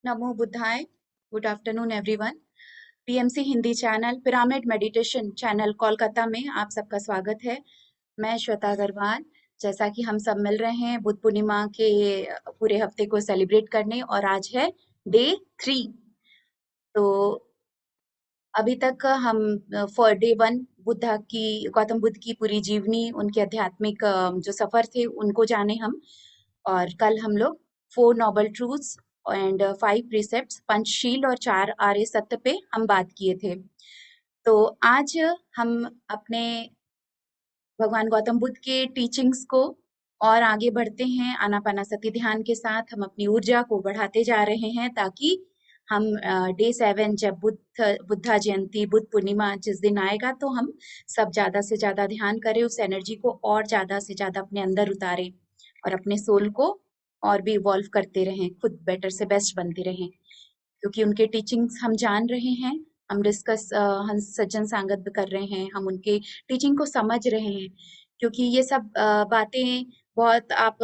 नमो बुद्धाय। Good afternoon everyone. PMC Hindi channel pyramid meditation channel Kolkata में आप सबका स्वागत है। मैं श्वेता अग्रवाल। जैसा कि हम सब मिल रहे हैं बुद्ध पूर्णिमा के पूरे हफ्ते को सेलिब्रेट करने, और आज है डे 3। तो अभी तक हम फॉर डे 1 गौतम बुद्ध की पूरी जीवनी, उनके आध्यात्मिक जो सफर थे उनको जाने हम। और कल हम लोग 4 noble truths and 5 precepts, Panchsheel और 4 आर्य सत्य पे हम बात किए थे। तो आज हम अपने भगवान गौतम बुद्ध के टीचिंग्स को और आगे बढ़ते हैं। आनापानासति ध्यान के साथ हम अपनी ऊर्जा को बढ़ाते जा रहे हैं, ताकि हम डे 7 जब बुद्धा जयंती, बुद्ध पूर्णिमा जिस दिन आएगा, तो हम सब ज्यादा से ज्यादा ध्यान करें, उस एनर्जी को और ज्यादा से ज्यादा अपने अंदर उतारें और अपने सोल को और भी इवॉल्व करते रहें, खुद बेटर से बेस्ट बनते रहें। क्योंकि उनके टीचिंग्स हम जान रहे हैं, हम डिस्कस, हम सज्जन सांगत भी कर रहे हैं, हम उनके टीचिंग को समझ रहे हैं। क्योंकि ये सब बातें बहुत आप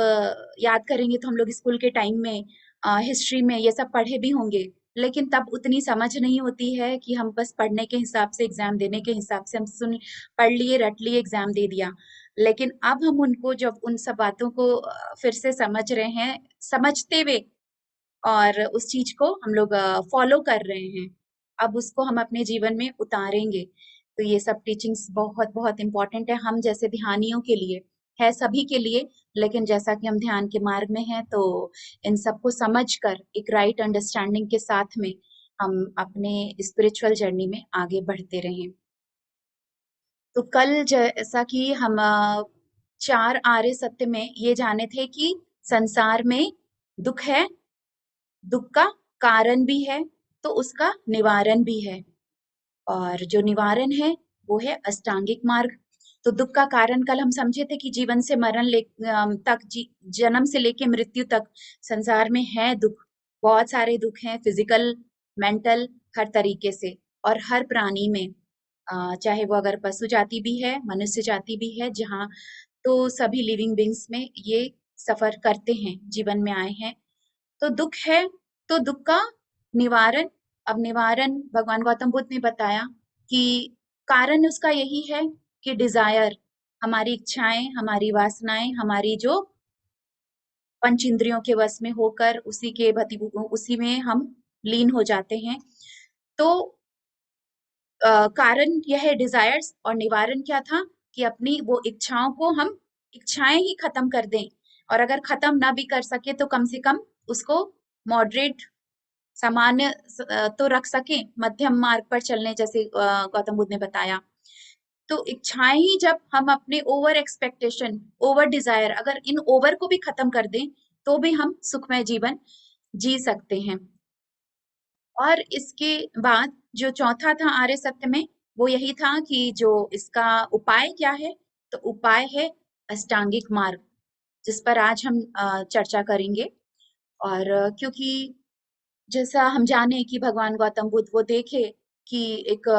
याद करेंगे तो हम लोग स्कूल के टाइम में हिस्ट्री में ये सब पढ़े भी होंगे, लेकिन तब उतनी समझ नहीं होती है कि हम बस पढ़ने के हिसाब से, एग्जाम देने के हिसाब से हम सुन पढ़ लिए, रट लिए, एग्जाम दे दिया। लेकिन अब हम उनको, जब उन सब बातों को फिर से समझ रहे हैं, समझते हुए और उस चीज को हम लोग फॉलो कर रहे हैं, अब उसको हम अपने जीवन में उतारेंगे। तो ये सब टीचिंग्स बहुत बहुत इम्पोर्टेंट है हम जैसे ध्यानियों के लिए, है सभी के लिए। लेकिन जैसा कि हम ध्यान के मार्ग में हैं, तो इन सबको समझकर एक राइट अंडरस्टैंडिंग के साथ में हम अपने स्पिरिचुअल जर्नी में आगे बढ़ते रहें। तो कल जैसा कि हम 4 आर्य सत्य में ये जाने थे कि संसार में दुख है, दुख का कारण भी है, तो उसका निवारण भी है। और जो निवारण है वो है अष्टांगिक मार्ग। तो दुख का कारण कल हम समझे थे कि जीवन से मरण तक, जन्म से लेके मृत्यु तक संसार में है दुख। बहुत सारे दुख हैं, फिजिकल, मेंटल, हर तरीके से। और हर प्राणी में, चाहे वो अगर पशु जाति भी है, मनुष्य जाति भी है, जहाँ तो सभी लिविंग बींग्स में ये सफर करते हैं, जीवन में आए हैं। तो दुख है, तो दुख का निवारण। अब निवारण भगवान गौतम बुद्ध ने बताया कि कारण उसका यही है कि डिजायर, हमारी इच्छाएं, हमारी वासनाएं, हमारी जो पंच इंद्रियों के वश में होकर उसी में हम लीन हो जाते हैं। तो कारण यह है डिजायर्स, और निवारण क्या था कि अपनी वो इच्छाओं को हम, इच्छाएं ही खत्म कर दें। और अगर खत्म ना भी कर सके तो कम से कम उसको मॉडरेट, सामान्य तो रख सके, मध्यम मार्ग पर चलने, जैसे गौतम बुद्ध ने बताया। तो इच्छाएं ही, जब हम अपने ओवर एक्सपेक्टेशन, ओवर डिजायर, अगर इन ओवर को भी खत्म कर दें, तो भी हम सुखमय जीवन जी सकते हैं। और इसके बाद जो चौथा था आर्य सत्य में, वो यही था कि जो इसका उपाय क्या है, तो उपाय है अष्टांगिक मार्ग, जिस पर आज हम चर्चा करेंगे। और क्योंकि जैसा हम जाने कि भगवान गौतम बुद्ध वो देखे कि एक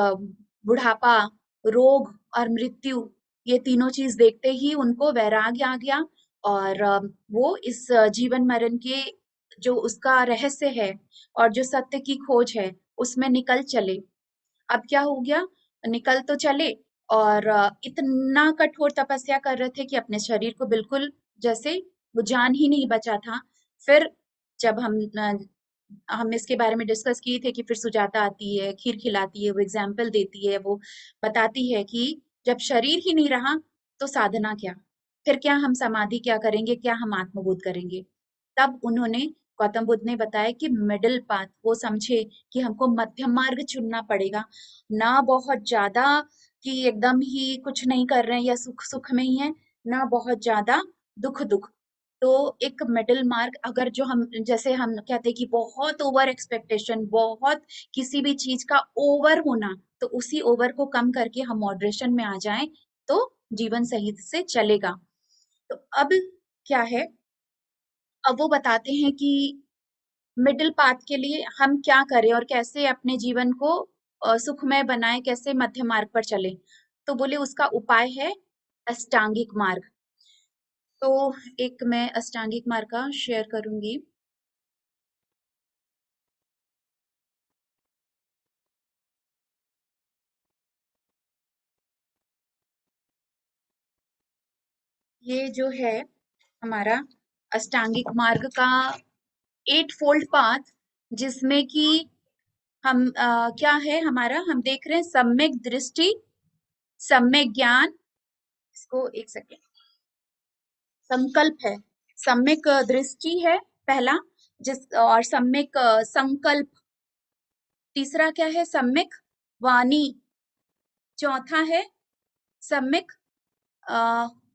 बुढ़ापा, रोग और मृत्यु, ये तीनों चीज देखते ही उनको वैराग्य आ गया। और वो इस जीवन मरण के जो उसका रहस्य है और जो सत्य की खोज है, उसमें निकल चले। अब क्या हो गया, निकल तो चले, और इतना कठोर तपस्या कर रहे थे कि अपने शरीर को बिल्कुल, जैसे वो जान ही नहीं बचा था। फिर जब हम इसके बारे में डिस्कस किए थे कि फिर सुजाता आती है, खीर खिलाती है, वो एग्जाम्पल देती है, वो बताती है कि जब शरीर ही नहीं रहा तो साधना क्या, फिर क्या हम समाधि क्या करेंगे, क्या हम आत्मबोध करेंगे। तब उन्होंने, गौतम बुद्ध ने बताया कि मिडिल पाथ वो समझे कि हमको मध्यम मार्ग चुनना पड़ेगा। ना बहुत ज्यादा कि एकदम ही कुछ नहीं कर रहे हैं या सुख सुख में ही है, ना बहुत ज्यादा दुख दुख। तो एक मिडिल मार्ग, अगर जो हम, जैसे हम कहते हैं कि बहुत ओवर एक्सपेक्टेशन, बहुत किसी भी चीज का ओवर होना, तो उसी ओवर को कम करके हम मॉडरेशन में आ जाएं, तो जीवन सही से चलेगा। तो अब क्या है, अब वो बताते हैं कि मिडिल पाथ के लिए हम क्या करें और कैसे अपने जीवन को सुखमय बनाए, कैसे मध्य मार्ग पर चले। तो बोले उसका उपाय है अष्टांगिक मार्ग। तो एक मैं अष्टांगिक मार्ग का शेयर करूंगी। ये जो है हमारा अष्टांगिक मार्ग का 8 फोल्ड पाथ, जिसमें कि हम क्या है हमारा, हम देख रहे हैं सम्यक दृष्टि, सम्यक ज्ञान, इसको एक सेकेंड, संकल्प है, सम्यक दृष्टि है पहला, जिस और सम्यक संकल्प, तीसरा क्या है सम्यक वाणी, चौथा है सम्यक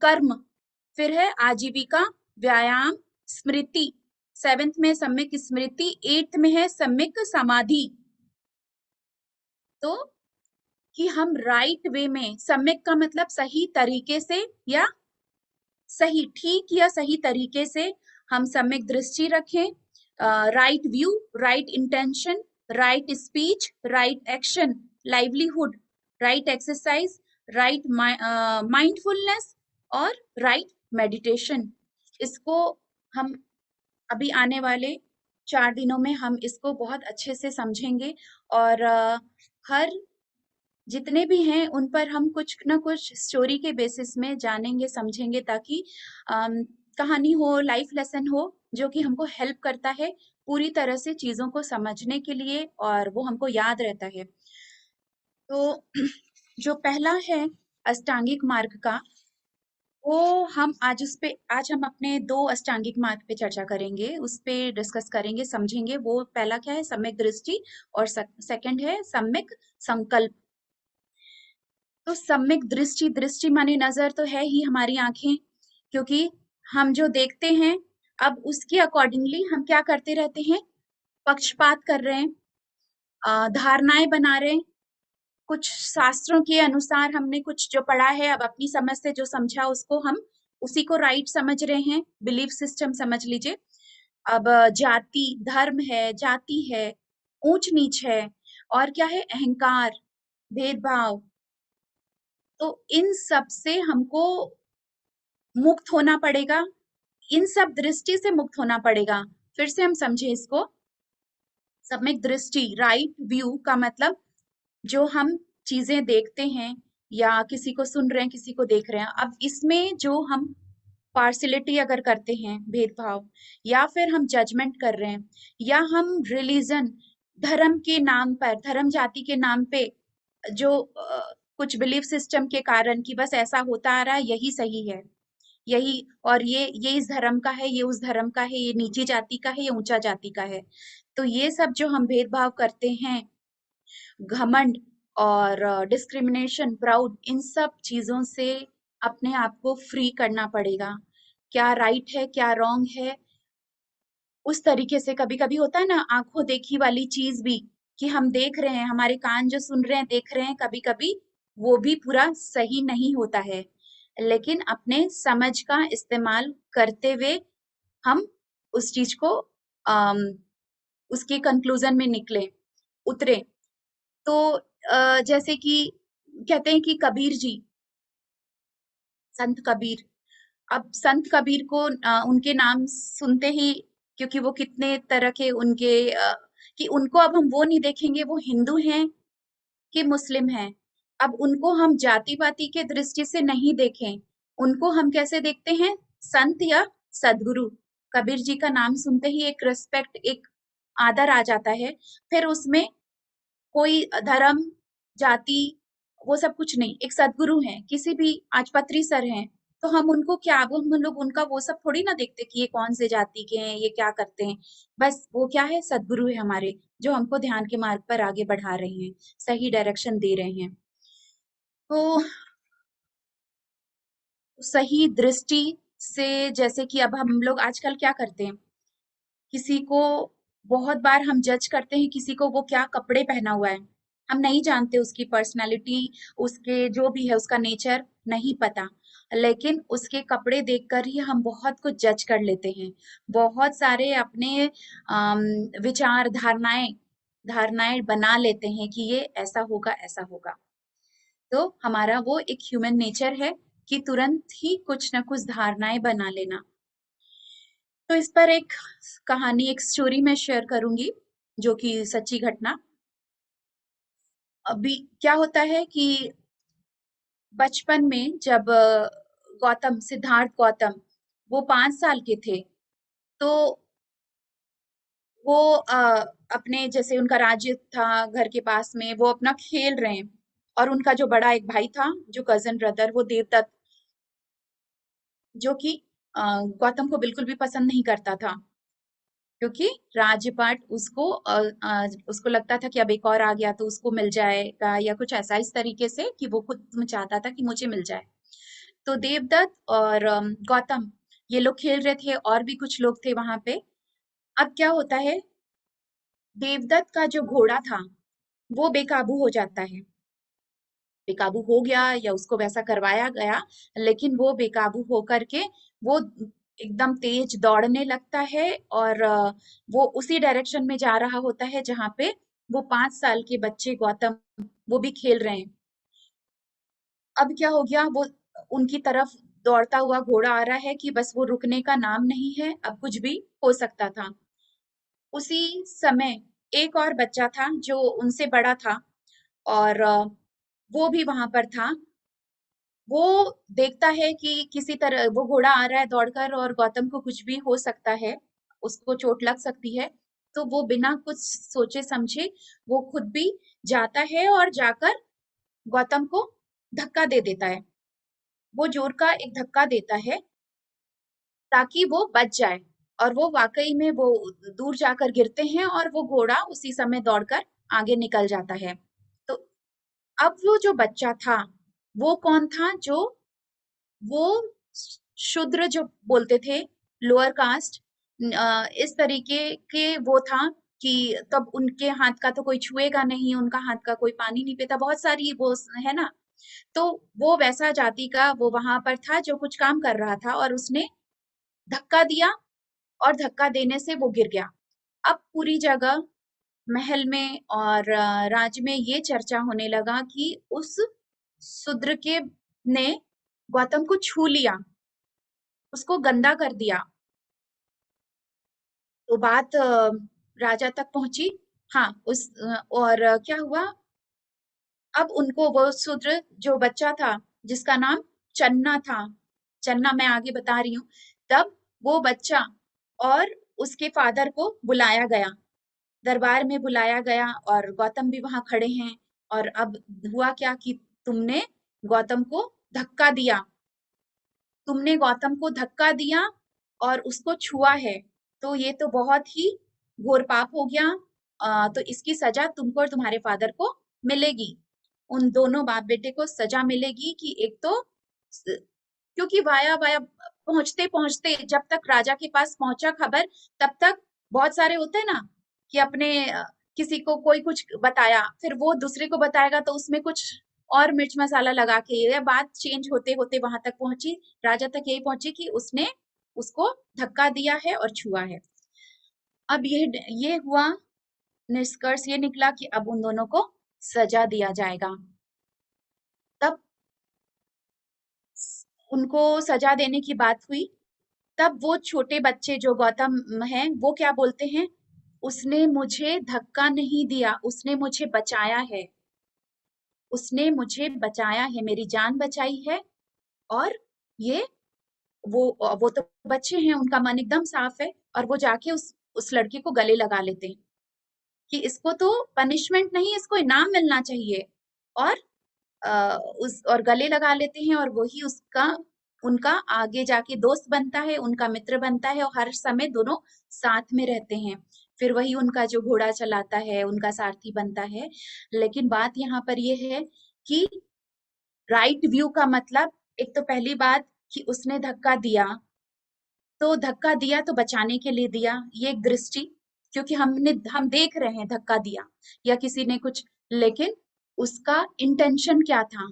कर्म, फिर है आजीविका, व्यायाम, स्मृति, सेवेंथ में सम्यक स्मृति, एट्थ में है सम्यक समाधि। तो कि हम राइट वे में, सम्यक का मतलब सही तरीके से या सही, ठीक या सही तरीके से हम सम्यक दृष्टि रखें, right view, right intention, right speech, right action, livelihood, right exercise, right mindfulness और राइट मेडिटेशन। इसको हम अभी आने वाले 4 दिनों में हम इसको बहुत अच्छे से समझेंगे, और हर जितने भी हैं उन पर हम कुछ ना कुछ स्टोरी के बेसिस में जानेंगे, समझेंगे, ताकि कहानी हो, लाइफ लेसन हो, जो कि हमको हेल्प करता है पूरी तरह से चीजों को समझने के लिए, और वो हमको याद रहता है। तो जो पहला है अष्टांगिक मार्ग का, वो हम आज हम अपने 2 अष्टांगिक मार्ग पे चर्चा करेंगे, उस पे डिस्कस करेंगे, समझेंगे। वो पहला क्या है सम्यक दृष्टि, और सेकंड है सम्यक संकल्प। तो सम्यक दृष्टि, दृष्टि माने नजर तो है ही हमारी आंखें, क्योंकि हम जो देखते हैं अब उसके अकॉर्डिंगली हम क्या करते रहते हैं, पक्षपात कर रहे हैं, धारणाएं बना रहे हैं, कुछ शास्त्रों के अनुसार हमने कुछ जो पढ़ा है, अब अपनी समझ से जो समझा उसको हम उसी को राइट समझ रहे हैं, बिलीफ सिस्टम समझ लीजिए। अब जाति धर्म है, जाति है, ऊंच नीच है, और क्या है अहंकार, भेदभाव। तो इन सब से हमको मुक्त होना पड़ेगा, इन सब दृष्टि से मुक्त होना पड़ेगा। फिर से हम समझे इसको, सम्यक दृष्टि, राइट व्यू का मतलब जो हम चीजें देखते हैं या किसी को सुन रहे हैं, किसी को देख रहे हैं, अब इसमें जो हम पार्सिलिटी अगर करते हैं, भेदभाव, या फिर हम जजमेंट कर रहे हैं, या हम रिलीजन, धर्म के नाम पर, धर्म जाति के नाम पे जो कुछ बिलीफ सिस्टम के कारण कि बस ऐसा होता आ रहा है, यही सही है, यही, और ये इस धर्म का है, ये उस धर्म का है, ये नीची जाति का है, ये ऊंचा जाति का है। तो ये सब जो हम भेदभाव करते हैं, घमंड और डिस्क्रिमिनेशन, प्राउड, इन सब चीजों से अपने आप को फ्री करना पड़ेगा। क्या राइट है, क्या रॉन्ग है, उस तरीके से। कभी कभी होता है ना आंखों देखी वाली चीज भी, कि हम देख रहे हैं, हमारे कान जो सुन रहे हैं, देख रहे हैं, कभी कभी वो भी पूरा सही नहीं होता है, लेकिन अपने समझ का इस्तेमाल करते हुए हम उस चीज को अम, उसके कंक्लूजन में निकले, उतरे। तो जैसे कि कहते हैं कि कबीर जी, संत कबीर, अब संत कबीर को उनके नाम सुनते ही, क्योंकि वो कितने तरह के उनके कि उनको अब हम वो नहीं देखेंगे वो हिंदू हैं कि मुस्लिम हैं। अब उनको हम जाति पाति के दृष्टि से नहीं देखें, उनको हम कैसे देखते हैं, संत या सदगुरु। कबीर जी का नाम सुनते ही एक रिस्पेक्ट, एक आदर आ जाता है। फिर उसमें कोई धर्म, जाति, वो सब कुछ नहीं, एक सदगुरु हैं, किसी भी आज पत्री सर हैं, तो हम उनको क्या, वो हम लोग उनका वो सब थोड़ी ना देखते कि ये कौन से जाति के हैं, ये क्या करते हैं। बस वो क्या है, सदगुरु है हमारे, जो हमको ध्यान के मार्ग पर आगे बढ़ा रहे हैं, सही डायरेक्शन दे रहे हैं। तो सही दृष्टि से, जैसे कि अब हम लोग आजकल क्या करते हैं, किसी को बहुत बार हम जज करते हैं, किसी को वो क्या कपड़े पहना हुआ है, हम नहीं जानते उसकी पर्सनालिटी, उसके जो भी है उसका नेचर नहीं पता, लेकिन उसके कपड़े देखकर ही हम बहुत कुछ जज कर लेते हैं। बहुत सारे अपने विचार, धारणाएं धारणाएं बना लेते हैं कि ये ऐसा होगा, ऐसा होगा। तो हमारा वो एक ह्यूमन नेचर है कि तुरंत ही कुछ ना कुछ धारणाएं बना लेना। तो इस पर एक कहानी, एक स्टोरी मैं शेयर करूंगी, जो कि सच्ची घटना। अभी क्या होता है कि बचपन में जब गौतम, सिद्धार्थ गौतम, वो 5 साल के थे। तो वो अपने जैसे उनका राज्य था घर के पास में, वो अपना खेल रहे हैं। और उनका जो बड़ा एक भाई था, जो कजन ब्रदर, वो देवदत्त, जो कि गौतम को बिल्कुल भी पसंद नहीं करता था, क्योंकि राज्यपाट उसको लगता था कि अब एक और आ गया तो उसको मिल जाएगा, या कुछ ऐसा इस तरीके से कि वो खुद में चाहता था कि मुझे मिल जाए। तो देवदत्त और गौतम, ये लोग खेल रहे थे, और भी कुछ लोग थे वहां पे। अब क्या होता है, देवदत्त का जो घोड़ा था वो बेकाबू हो जाता है। बेकाबू हो गया या उसको वैसा करवाया गया, लेकिन वो बेकाबू होकर के वो एकदम तेज दौड़ने लगता है, और वो उसी डायरेक्शन में जा रहा होता है जहां पे वो 5 साल के बच्चे गौतम, वो भी खेल रहे हैं। अब क्या हो गया, वो उनकी तरफ दौड़ता हुआ घोड़ा आ रहा है कि बस वो रुकने का नाम नहीं है, अब कुछ भी हो सकता था। उसी समय एक और बच्चा था जो उनसे बड़ा था, और वो भी वहां पर था। वो देखता है कि किसी तरह वो घोड़ा आ रहा है दौड़कर, और गौतम को कुछ भी हो सकता है, उसको चोट लग सकती है। तो वो बिना कुछ सोचे समझे वो खुद भी जाता है, और जाकर गौतम को धक्का दे देता है। वो जोर का एक धक्का देता है ताकि वो बच जाए, और वो वाकई में वो दूर जाकर गिरते हैं, और वो घोड़ा उसी समय दौड़कर आगे निकल जाता है। तो अब वो जो बच्चा था, वो कौन था, जो वो शूद्र जो बोलते थे, लोअर कास्ट, इस तरीके के वो था कि तब उनके हाथ का तो कोई छुएगा नहीं, उनका हाथ का कोई पानी नहीं पीता, बहुत सारी वो है ना। तो वो वैसा जाति का वो वहां पर था जो कुछ काम कर रहा था, और उसने धक्का दिया, और धक्का देने से वो गिर गया। अब पूरी जगह, महल में और राज्य में ये चर्चा होने लगा कि उस शूद्र के ने गौतम को छू लिया, उसको गंदा कर दिया। तो बात राजा तक पहुंची। हाँ, और क्या हुआ, अब उनको वो शूद्र जो बच्चा था, जिसका नाम चन्ना था, चन्ना मैं आगे बता रही हूँ, तब वो बच्चा और उसके फादर को बुलाया गया, दरबार में बुलाया गया, और गौतम भी वहां खड़े हैं। और अब हुआ क्या कि तुमने गौतम को धक्का दिया, तुमने गौतम को धक्का दिया और उसको छुआ है, तो ये तो बहुत ही घोर पाप हो गया। तो इसकी सजा तुमको और तुम्हारे फादर को मिलेगी। उन दोनों बाप बेटे को सजा मिलेगी कि एक तो क्योंकि वाया वाया पहुंचते पहुंचते जब तक राजा के पास पहुंचा खबर, तब तक बहुत सारे होते हैं ना कि अपने किसी को कोई कुछ बताया, फिर वो दूसरे को बताएगा तो उसमें कुछ और मिर्च मसाला लगा के, ये बात चेंज होते होते वहां तक पहुंची, राजा तक यही पहुंची कि उसने उसको धक्का दिया है और छुआ है। अब ये हुआ, निष्कर्ष ये निकला कि अब उन दोनों को सजा दिया जाएगा। तब उनको सजा देने की बात हुई, तब वो छोटे बच्चे जो गौतम हैं, वो क्या बोलते हैं, उसने मुझे धक्का नहीं दिया, उसने मुझे बचाया है, उसने मुझे बचाया है, मेरी जान बचाई है। और ये वो तो बच्चे हैं, उनका मन एकदम साफ है, और वो जाके उस लड़के को गले लगा लेते हैं कि इसको तो पनिशमेंट नहीं, इसको इनाम मिलना चाहिए। और उस और गले लगा लेते हैं, और वही उसका उनका आगे जाके दोस्त बनता है, उनका मित्र बनता है, और हर समय दोनों साथ में रहते हैं। फिर वही उनका जो घोड़ा चलाता है, उनका सारथी बनता है। लेकिन बात यहाँ पर ये है कि राइट व्यू का मतलब, एक तो पहली बात कि उसने धक्का दिया, तो धक्का दिया तो बचाने के लिए दिया, ये एक दृष्टि, क्योंकि हम देख रहे हैं धक्का दिया या किसी ने कुछ, लेकिन उसका इंटेंशन क्या था,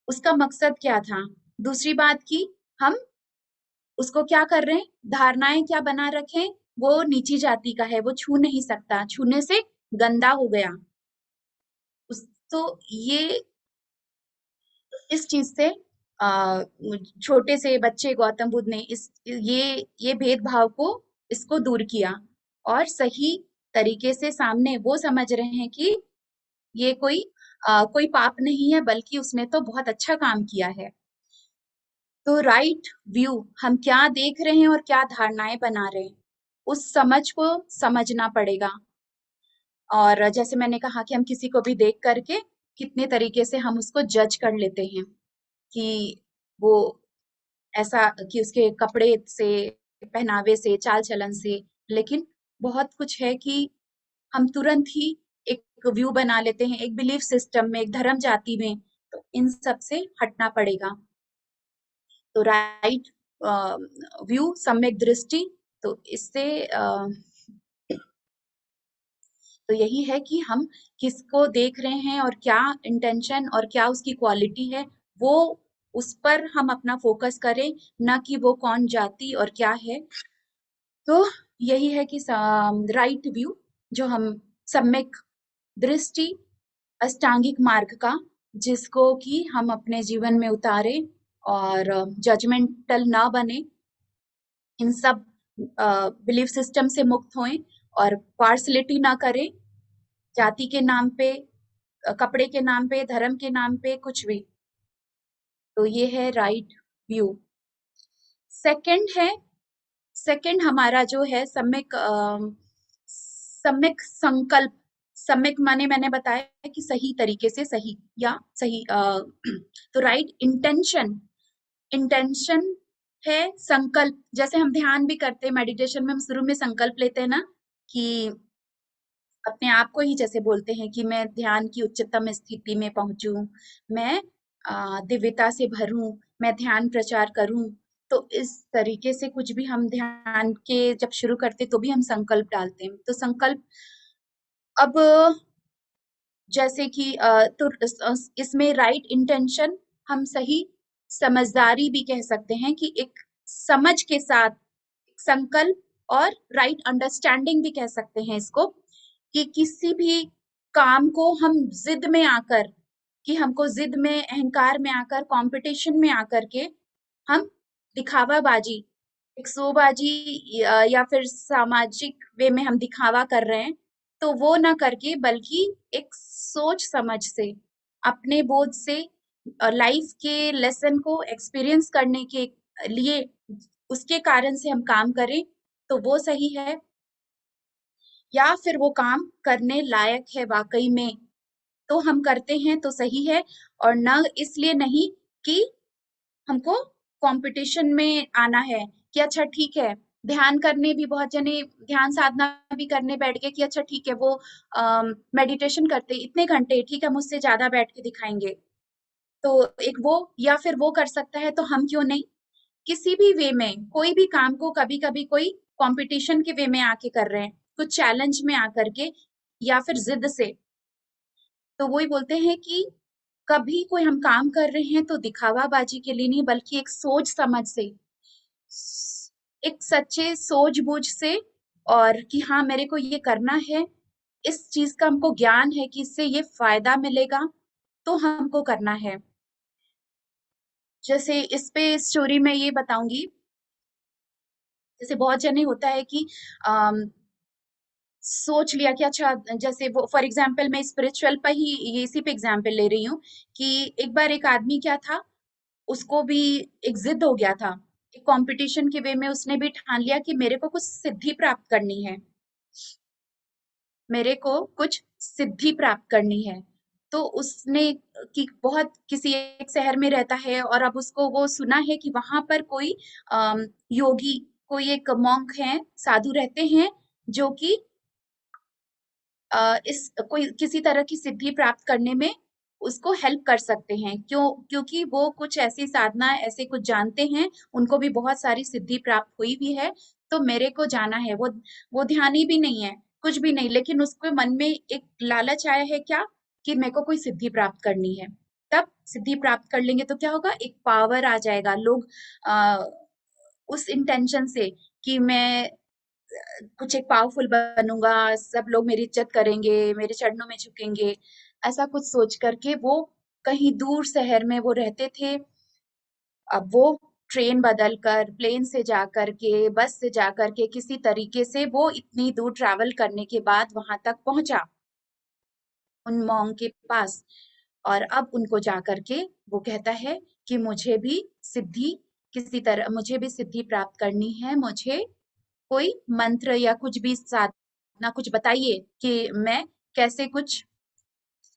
उसका मकसद क्या था। दूसरी बात की, हम उसको क्या कर रहे हैं, धारणाएं क्या बना रखे, वो नीची जाति का है, वो छू नहीं सकता, छूने से गंदा हो गया। उस तो ये इस चीज से छोटे से बच्चे गौतम बुद्ध ने इस ये भेदभाव को इसको दूर किया, और सही तरीके से सामने वो समझ रहे हैं कि ये कोई पाप नहीं है, बल्कि उसने तो बहुत अच्छा काम किया है। तो राइट व्यू, हम क्या देख रहे हैं और क्या धारणाएं बना रहे हैं, उस समझ को समझना पड़ेगा। और जैसे मैंने कहा कि हम किसी को भी देख करके कितने तरीके से हम उसको जज कर लेते हैं कि वो ऐसा, कि उसके कपड़े से, पहनावे से, चाल चलन से। लेकिन बहुत कुछ है कि हम तुरंत ही एक व्यू बना लेते हैं, एक बिलीफ सिस्टम में, एक धर्म जाति में। तो इन सब से हटना पड़ेगा। तो राइट व्यू, सम्यक दृष्टि, तो इससे तो यही है कि हम किसको देख रहे हैं और क्या इंटेंशन और क्या उसकी क्वालिटी है, वो उस पर हम अपना फोकस करें, ना कि वो कौन जाति और क्या है। तो यही है कि राइट व्यू, जो हम सम्यक दृष्टि, अष्टांगिक मार्ग का, जिसको कि हम अपने जीवन में उतारे और जजमेंटल ना बने, इन सब बिलीफ सिस्टम से मुक्त होएं और पार्सलिटी ना करें, जाति के नाम पे, कपड़े के नाम पे, धर्म के नाम पे, कुछ भी। तो ये है राइट व्यू। सेकंड है, सेकंड हमारा जो है सम्यक सम्यक संकल्प। सम्यक माने मैंने बताया कि सही तरीके से, सही या सही तो राइट इंटेंशन, इंटेंशन है संकल्प। जैसे हम ध्यान भी करते हैं, मेडिटेशन में हम शुरू में संकल्प लेते हैं ना, कि अपने आप को ही जैसे बोलते हैं कि मैं ध्यान की उच्चतम स्थिति में पहुंचूं, मैं दिव्यता से भरूं, मैं ध्यान प्रचार करूं। तो इस तरीके से कुछ भी हम ध्यान के जब शुरू करते तो भी हम संकल्प डालते हैं। तो संकल्प, अब जैसे कि इसमें राइट इंटेंशन, हम सही समझदारी भी कह सकते हैं, कि एक समझ के साथ संकल्प, और राइट अंडरस्टैंडिंग भी कह सकते हैं इसको, कि किसी भी काम को हम जिद में आकर, कि हमको जिद में, अहंकार में आकर, कंपटीशन में आकर के हम दिखावाबाजी, एक शोबाजी, या फिर सामाजिक वे में हम दिखावा कर रहे हैं, तो वो ना करके, बल्कि एक सोच समझ से, अपने बोझ से, लाइफ के लेसन को एक्सपीरियंस करने के लिए, उसके कारण से हम काम करें, तो वो सही है। या फिर वो काम करने लायक है वाकई में, तो हम करते हैं तो सही है। और न इसलिए नहीं कि हमको कंपटीशन में आना है, कि अच्छा ठीक है, ध्यान करने भी बहुत जने, ध्यान साधना भी करने बैठ गए, कि अच्छा ठीक है, वो मेडिटेशन करते इतने घंटे, ठीक है, मुझसे ज्यादा बैठ के दिखाएंगे। तो एक वो, या फिर वो कर सकता है तो हम क्यों नहीं। किसी भी वे में कोई भी काम को कभी कभी कोई कंपटीशन के वे में आके कर रहे हैं, कुछ चैलेंज में आकर के, या फिर जिद से। तो वही बोलते हैं कि कभी कोई हम काम कर रहे हैं तो दिखावाबाजी के लिए नहीं, बल्कि एक सोच समझ से, एक सच्चे सूझबूझ से, और कि हाँ मेरे को ये करना है, इस चीज का हमको ज्ञान है कि इससे ये फायदा मिलेगा, तो हमको करना है। जैसे इस पे स्टोरी में ये बताऊंगी, जैसे बहुत जने होता है कि सोच लिया कि अच्छा, जैसे वो फॉर एग्जांपल मैं स्पिरिचुअल पर ही, ये इसी पे एग्जांपल ले रही हूँ, कि एक बार एक आदमी क्या था, उसको भी एक जिद हो गया था, एक कंपटीशन के वे में उसने भी ठान लिया कि मेरे को कुछ सिद्धि प्राप्त करनी है, मेरे को कुछ सिद्धि प्राप्त करनी है। तो उसने, कि बहुत किसी एक शहर में रहता है, और अब उसको वो सुना है कि वहां पर कोई योगी, कोई एक मॉन्क है, साधु रहते हैं, जो कि इस कोई किसी तरह की सिद्धि प्राप्त करने में उसको हेल्प कर सकते हैं। क्योंकि वो कुछ ऐसी साधना, ऐसे कुछ जानते हैं, उनको भी बहुत सारी सिद्धि प्राप्त हुई भी है। तो मेरे को जाना है, वो ध्यानी भी नहीं है, कुछ भी नहीं, लेकिन उसके मन में एक लालच आया है, क्या, कि मेरे को कोई सिद्धि प्राप्त करनी है। तब सिद्धि प्राप्त कर लेंगे तो क्या होगा, एक पावर आ जाएगा। लोग आ, उस इंटेंशन से, कि मैं कुछ एक पावरफुल बनूंगा, सब लोग मेरी इज्जत करेंगे, मेरे चरणों में झुकेंगे, ऐसा कुछ सोच करके वो कहीं दूर शहर में वो रहते थे। अब वो ट्रेन बदल कर, प्लेन से जा करके, बस से जा करके, किसी तरीके से वो इतनी दूर ट्रैवल करने के बाद वहां तक पहुंचा, उन मॉन्क के पास। और अब उनको जा करके वो कहता है कि मुझे भी सिद्धि किसी तरह मुझे भी सिद्धि प्राप्त करनी है, मुझे कोई मंत्र या कुछ भी साधना कुछ बताइए कि मैं कैसे कुछ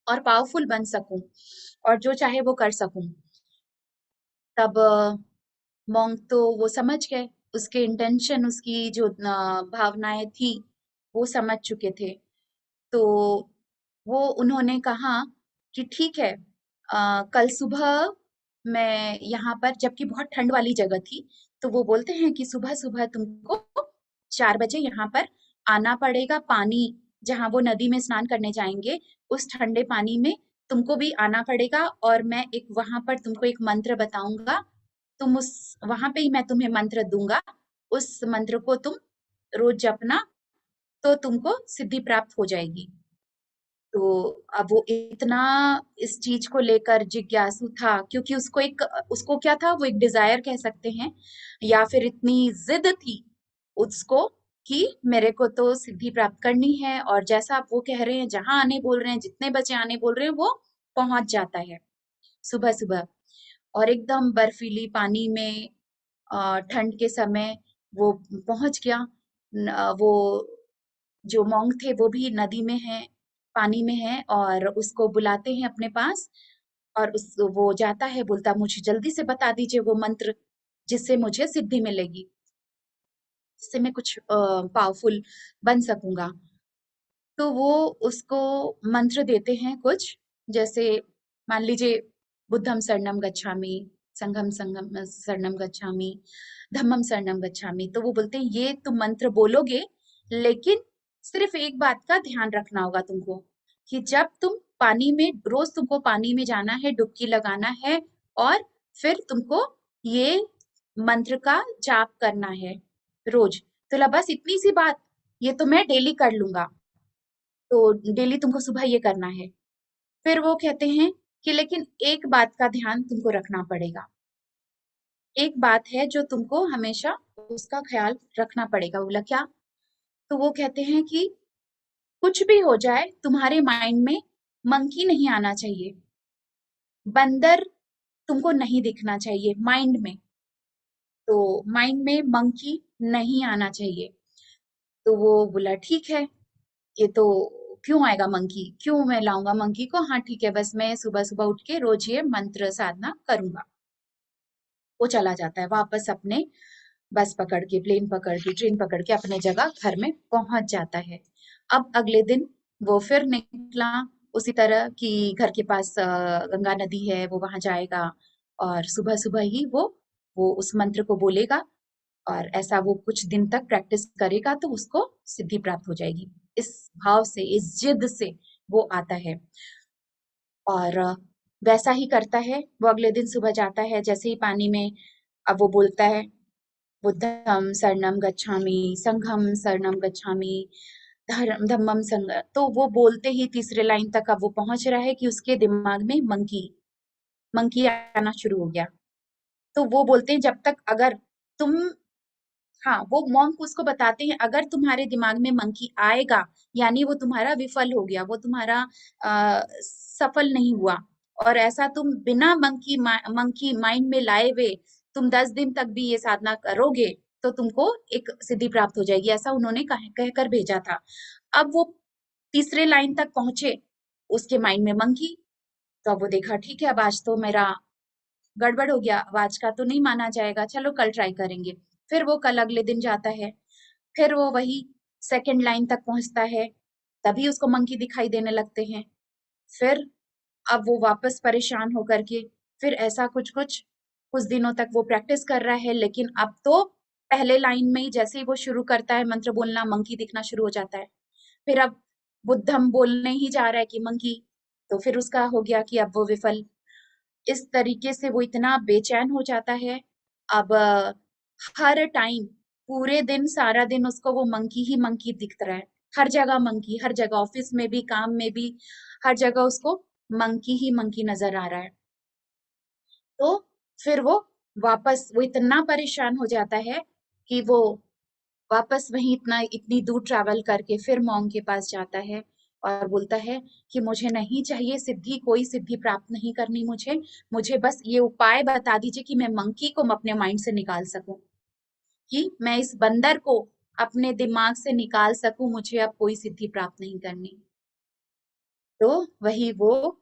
और पावरफुल बन सकूं और जो चाहे वो कर सकूं। तब मोंक तो वो समझ गए, उसके इंटेंशन, उसकी जो भावनाएं थी वो समझ चुके थे। तो वो उन्होंने कहा कि ठीक है, कल सुबह मैं यहाँ पर, जबकि बहुत ठंड वाली जगह थी, तो वो बोलते हैं कि सुबह सुबह तुमको 4 बजे यहाँ पर आना पड़ेगा। पानी, जहाँ वो नदी में स्नान करने जाएंगे, उस ठंडे पानी में तुमको भी आना पड़ेगा, और मैं एक वहां पर तुमको एक मंत्र बताऊंगा। तुम उस वहां पे ही मैं तुम्हें मंत्र दूंगा, उस मंत्र को तुम रोज जपना, तो तुमको सिद्धि प्राप्त हो जाएगी। तो अब वो इतना इस चीज को लेकर जिज्ञासु था, क्योंकि उसको क्या था, वो एक डिजायर कह सकते हैं, या फिर इतनी जिद थी उसको कि मेरे को तो सिद्धि प्राप्त करनी है। और जैसा आप वो कह रहे हैं, जहां आने बोल रहे हैं, जितने बजे आने बोल रहे हैं, वो पहुंच जाता है सुबह सुबह। और एकदम बर्फीली पानी में ठंड के समय वो पहुंच गया। वो जो मॉन्क थे वो भी नदी में है, पानी में है, और उसको बुलाते हैं अपने पास। और उस वो जाता है, बोलता मुझे जल्दी से बता दीजिए वो मंत्र जिससे मुझे सिद्धि मिलेगी, जिससे मैं कुछ पावरफुल बन सकूंगा। तो वो उसको मंत्र देते हैं कुछ, जैसे मान लीजिए बुद्धम शरणम गच्छामि, संघम संगम शरणम गच्छामि, धम्मम शरणम गच्छामि। तो वो बोलते हैं ये तुम मंत्र बोलोगे, लेकिन सिर्फ एक बात का ध्यान रखना होगा तुमको, कि जब तुम पानी में, रोज तुमको पानी में जाना है, डुबकी लगाना है, और फिर तुमको ये मंत्र का जाप करना है रोज। तो बस इतनी सी बात, ये तो मैं डेली कर लूंगा, तो डेली तुमको सुबह ये करना है। फिर वो कहते हैं कि लेकिन एक बात का ध्यान तुमको रखना पड़ेगा, एक बात है जो तुमको हमेशा उसका ख्याल रखना पड़ेगा। बोला क्या? तो वो कहते हैं कि कुछ भी हो जाए, तुम्हारे माइंड में मंकी नहीं आना चाहिए, बंदर तुमको नहीं दिखना चाहिए माइंड में। तो माइंड में मंकी नहीं आना चाहिए। तो वो बोला ठीक है, ये तो क्यों आएगा मंकी, क्यों मैं लाऊंगा मंकी को, हाँ ठीक है, बस मैं सुबह सुबह उठ के रोज ये मंत्र साधना करूंगा। वो चला जाता है वापस अपने, बस पकड़ के, प्लेन पकड़ के, ट्रेन पकड़ के अपने जगह घर में पहुंच जाता है। अब अगले दिन वो फिर निकला उसी तरह कि घर के पास गंगा नदी है, वो वहां जाएगा, और सुबह सुबह ही वो उस मंत्र को बोलेगा, और ऐसा वो कुछ दिन तक प्रैक्टिस करेगा तो उसको सिद्धि प्राप्त हो जाएगी। इस भाव से, इस जिद से वो आता है, और वैसा ही करता है। वो अगले दिन सुबह जाता है, जैसे ही पानी में, अब वो बोलता है बुद्धम शरणम गच्छामि, संघम शरणम गच्छामि, धम्मम संग, तो वो बोलते ही तीसरे लाइन तक अब वो पहुंच रहा है कि उसके दिमाग में मंकी मंकी आना शुरू हो गया। तो वो बोलते हैं जब तक अगर तुम, हाँ, वो मॉन्क उसको बताते हैं अगर तुम्हारे दिमाग में मंकी आएगा, यानी वो तुम्हारा विफल हो गया, वो तुम्हारा सफल नहीं हुआ। और ऐसा तुम बिना मंकी माइंड में लाए हुए तुम 10 दिन तक भी ये साधना करोगे, तो तुमको एक सिद्धि प्राप्त हो जाएगी, ऐसा उन्होंने कहकर भेजा था। अब वो तीसरे लाइन तक पहुंचे, उसके माइंड में मंकी। तो अब वो देखा ठीक है, अब आज तो मेरा गड़बड़ हो गया, अब आज का तो नहीं माना जाएगा, चलो कल ट्राई करेंगे। फिर वो कल अगले दिन जाता है, फिर वो वही सेकंड लाइन तक पहुंचता है, तभी उसको मंकी दिखाई देने लगते हैं। फिर अब वो वापस परेशान होकर के, फिर ऐसा कुछ कुछ कुछ दिनों तक वो प्रैक्टिस कर रहा है, लेकिन अब तो पहले लाइन में ही जैसे ही वो शुरू करता है मंत्र बोलना, मंकी दिखना शुरू हो जाता है। फिर अब बुद्धम बोलने ही जा रहा है कि मंकी, तो फिर उसका हो गया कि अब वो विफल। इस तरीके से वो इतना बेचैन हो जाता है। अब हर टाइम, पूरे दिन, सारा दिन उसको वो मंकी ही मंकी दिखता रहा है, हर जगह मंकी, हर जगह, ऑफिस में भी, काम में भी, हर जगह उसको मंकी ही मंकी नजर आ रहा है। तो फिर वो इतना परेशान हो जाता है कि वो वापस वहीं इतनी दूर ट्रैवल करके फिर मॉन्ग के पास जाता है, और बोलता है कि मुझे नहीं चाहिए सिद्धि, कोई सिद्धि प्राप्त नहीं करनी मुझे, मुझे बस ये उपाय बता दीजिए कि मैं मंकी को अपने माइंड से निकाल सकूं, कि मैं इस बंदर को अपने दिमाग से निकाल सकूं, मुझे अब कोई सिद्धि प्राप्त नहीं करनी। तो वही वो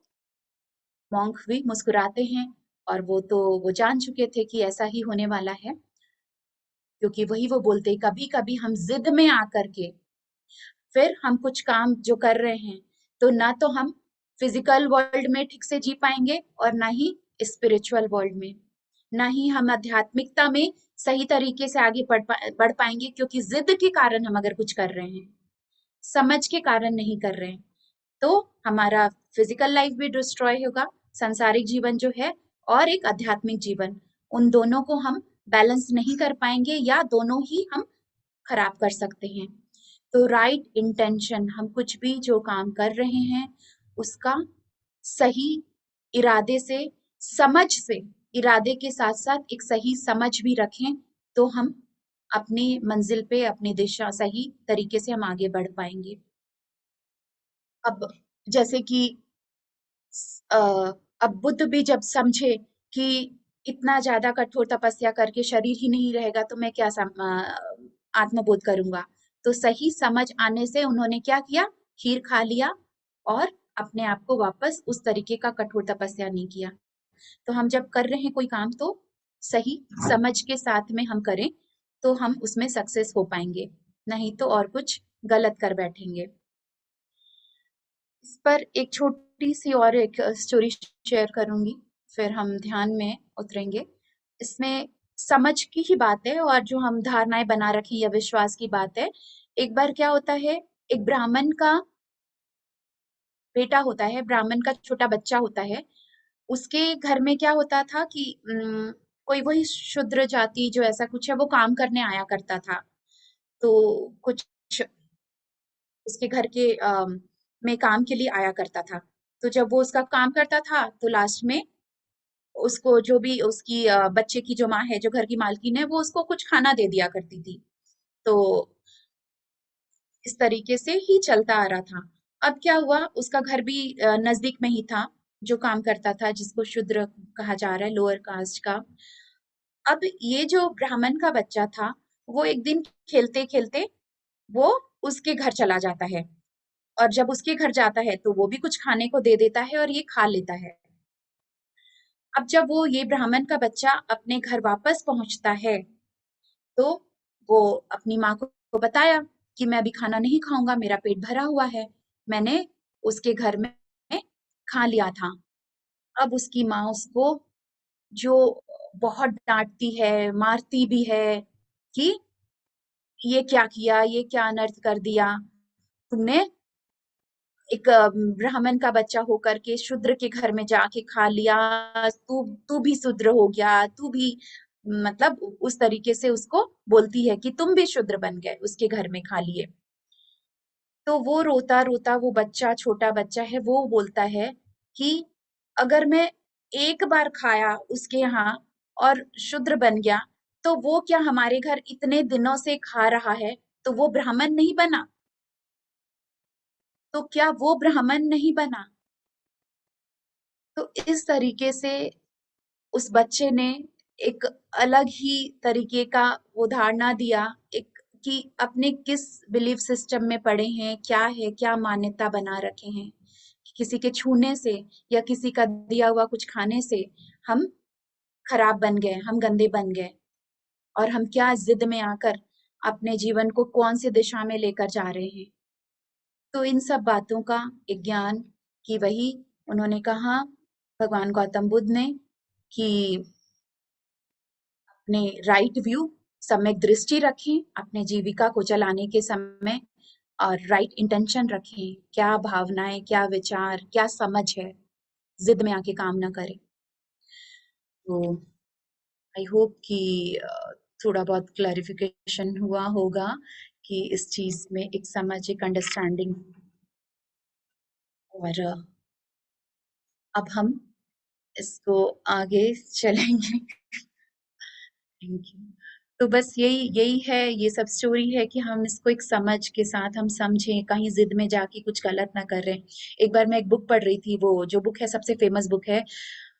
मॉन्क भी मुस्कुराते हैं, और वो जान चुके थे कि ऐसा ही होने वाला है, क्योंकि वही वो बोलते, कभी कभी हम जिद में आकर के फिर हम कुछ काम जो कर रहे हैं, तो ना तो हम फिजिकल वर्ल्ड में ठीक से जी पाएंगे, और ना ही स्पिरिचुअल वर्ल्ड में, ना ही हम आध्यात्मिकता में सही तरीके से आगे बढ़ पाएंगे, क्योंकि जिद के कारण हम अगर कुछ कर रहे हैं, समझ के कारण नहीं कर रहे हैं, तो हमारा फिजिकल लाइफ भी डिस्ट्रॉय होगा, सांसारिक जीवन जो है, और एक आध्यात्मिक जीवन, उन दोनों को हम बैलेंस नहीं कर पाएंगे, या दोनों ही हम खराब कर सकते हैं। तो राइट इंटेंशन, हम कुछ भी जो काम कर रहे हैं उसका सही इरादे से, समझ से, इरादे के साथ साथ एक सही समझ भी रखें, तो हम अपनी मंजिल पे, अपनी दिशा सही तरीके से हम आगे बढ़ पाएंगे। अब जैसे कि अ, अब बुद्ध भी जब समझे कि इतना ज्यादा कठोर तपस्या करके शरीर ही नहीं रहेगा, तो मैं क्या आत्मबोध करूंगा, तो सही समझ आने से उन्होंने क्या किया, खीर खा लिया, और अपने आप को वापस उस तरीके का कठोर तपस्या नहीं किया। तो हम जब कर रहे हैं कोई काम, तो सही समझ के साथ में हम करें, तो हम उसमें सक्सेस हो पाएंगे, नहीं तो और कुछ गलत कर बैठेंगे। इस पर एक छोटी सी और एक स्टोरी शेयर करूंगी, फिर हम ध्यान में उतरेंगे। इसमें समझ की ही बात है, और जो हम धारणाएं बना रखी या विश्वास की बात है। एक बार क्या होता है, एक ब्राह्मण का बेटा होता है, ब्राह्मण का छोटा बच्चा होता है, उसके घर में क्या होता था कि कोई वही शूद्र जाति जो ऐसा कुछ है, वो काम करने आया करता था। तो कुछ उसके घर के में काम के लिए आया करता था। तो जब वो उसका काम करता था, तो लास्ट में उसको जो भी उसकी बच्चे की जो माँ है, जो घर की मालकिन है, वो उसको कुछ खाना दे दिया करती थी। तो इस तरीके से ही चलता आ रहा था। अब क्या हुआ, उसका घर भी नजदीक में ही था, जो काम करता था, जिसको शूद्र कहा जा रहा है, लोअर कास्ट का। अब ये जो ब्राह्मण का बच्चा था, वो एक दिन खेलते खेलते वो उसके घर चला जाता है, और जब उसके घर जाता है, तो वो भी कुछ खाने को दे देता है, और ये खा लेता है। अब जब वो ये ब्राह्मण का बच्चा अपने घर वापस पहुंचता है, तो वो अपनी माँ को बताया कि मैं अभी खाना नहीं खाऊंगा, मेरा पेट भरा हुआ है, मैंने उसके घर में खा लिया था। अब उसकी माँ उसको जो बहुत डांटती है, मारती भी है, कि ये क्या किया, ये क्या अनर्थ कर दिया तुमने, एक ब्राह्मण का बच्चा होकर के शूद्र के घर में जाके खा लिया, तू तू भी शूद्र हो गया, तू भी, मतलब उस तरीके से उसको बोलती है कि तुम भी शूद्र बन गए उसके घर में खा लिए। तो वो रोता रोता, वो बच्चा, छोटा बच्चा है, वो बोलता है कि अगर मैं एक बार खाया उसके यहाँ और शूद्र बन गया, तो वो क्या हमारे घर इतने दिनों से खा रहा है, तो वो ब्राह्मण नहीं बना, तो क्या वो ब्राह्मण नहीं बना। तो इस तरीके से उस बच्चे ने एक अलग ही तरीके का वो धारणा दिया, एक, कि अपने किस बिलीफ सिस्टम में पड़े हैं, क्या है, क्या मान्यता बना रखे हैं, कि किसी के छूने से या किसी का दिया हुआ कुछ खाने से हम खराब बन गए, हम गंदे बन गए, और हम क्या जिद में आकर अपने जीवन को कौन सी दिशा में लेकर जा रहे हैं। तो इन सब बातों का एक ज्ञान, कि वही उन्होंने कहा, भगवान गौतम बुद्ध ने, कि अपने राइट व्यू, सम्यक दृष्टि रखें अपने जीविका को चलाने के समय, और राइट इंटेंशन रखें, क्या भावनाएं, क्या विचार, क्या समझ है, जिद में आके काम ना करें। तो आई होप कि थोड़ा बहुत क्लैरिफिकेशन हुआ होगा, कि इस चीज में एक समझ, एक अंडरस्टैंडिंग। और अब हम इसको आगे चलेंगे। Thank you. तो बस यही यही है, ये सब स्टोरी है कि हम इसको एक समझ के साथ हम समझें, कहीं जिद में जाके कुछ गलत ना करें। एक बार मैं एक बुक पढ़ रही थी, वो जो बुक है सबसे फेमस बुक है,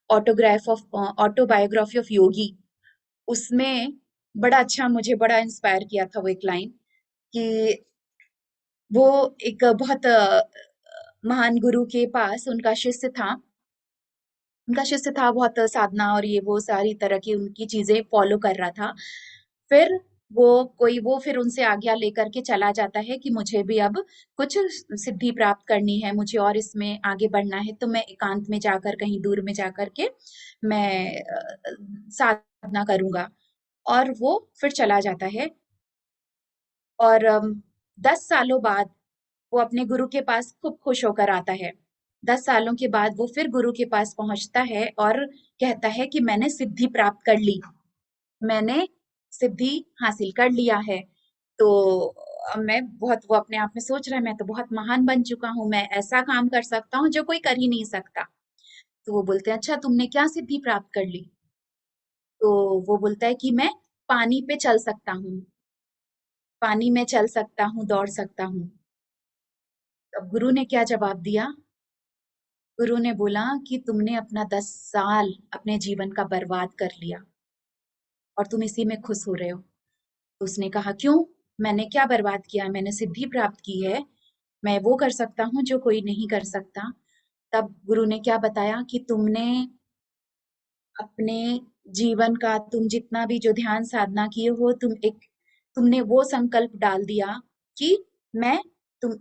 ऑटोबायोग्राफी ऑफ योगी। उसमें बड़ा अच्छा, मुझे बड़ा इंस्पायर किया था वो एक लाइन, कि वो एक बहुत महान गुरु के पास उनका शिष्य था, बहुत साधना और ये वो सारी तरह की उनकी चीजें फॉलो कर रहा था। फिर वो फिर उनसे आज्ञा लेकर के चला जाता है कि मुझे भी अब कुछ सिद्धि प्राप्त करनी है, मुझे और इसमें आगे बढ़ना है, तो मैं एकांत में जाकर, कहीं दूर में जाकर के मैं साधना करूंगा। और वो फिर चला जाता है, और 10 सालों बाद वो अपने गुरु के पास खूब खुश होकर आता है। 10 सालों के बाद वो फिर गुरु के पास पहुंचता है और कहता है कि मैंने सिद्धि प्राप्त कर ली, मैंने सिद्धि हासिल कर लिया है। तो मैं बहुत, वो अपने आप में सोच रहा है मैं तो बहुत महान बन चुका हूँ, मैं ऐसा काम कर सकता हूँ जो कोई कर ही नहीं सकता। तो वो बोलते हैं अच्छा तुमने क्या सिद्धि प्राप्त कर ली? तो वो बोलता है कि मैं पानी पे चल सकता हूँ, पानी में चल सकता हूँ, दौड़ सकता हूँ। अब गुरु ने क्या जवाब दिया? गुरु ने बोला कि तुमने अपना 10 साल अपने जीवन का बर्बाद कर लिया और तुम इसी में खुश हो रहे हो। तो उसने कहा क्यों, मैंने क्या बर्बाद किया? मैंने सिद्धि प्राप्त की है, मैं वो कर सकता हूँ जो कोई नहीं कर सकता। तब गुरु ने क्या बताया कि तुमने अपने जीवन का, तुम जितना भी जो ध्यान साधना किए हो, तुमने वो संकल्प डाल दिया कि मैं तुम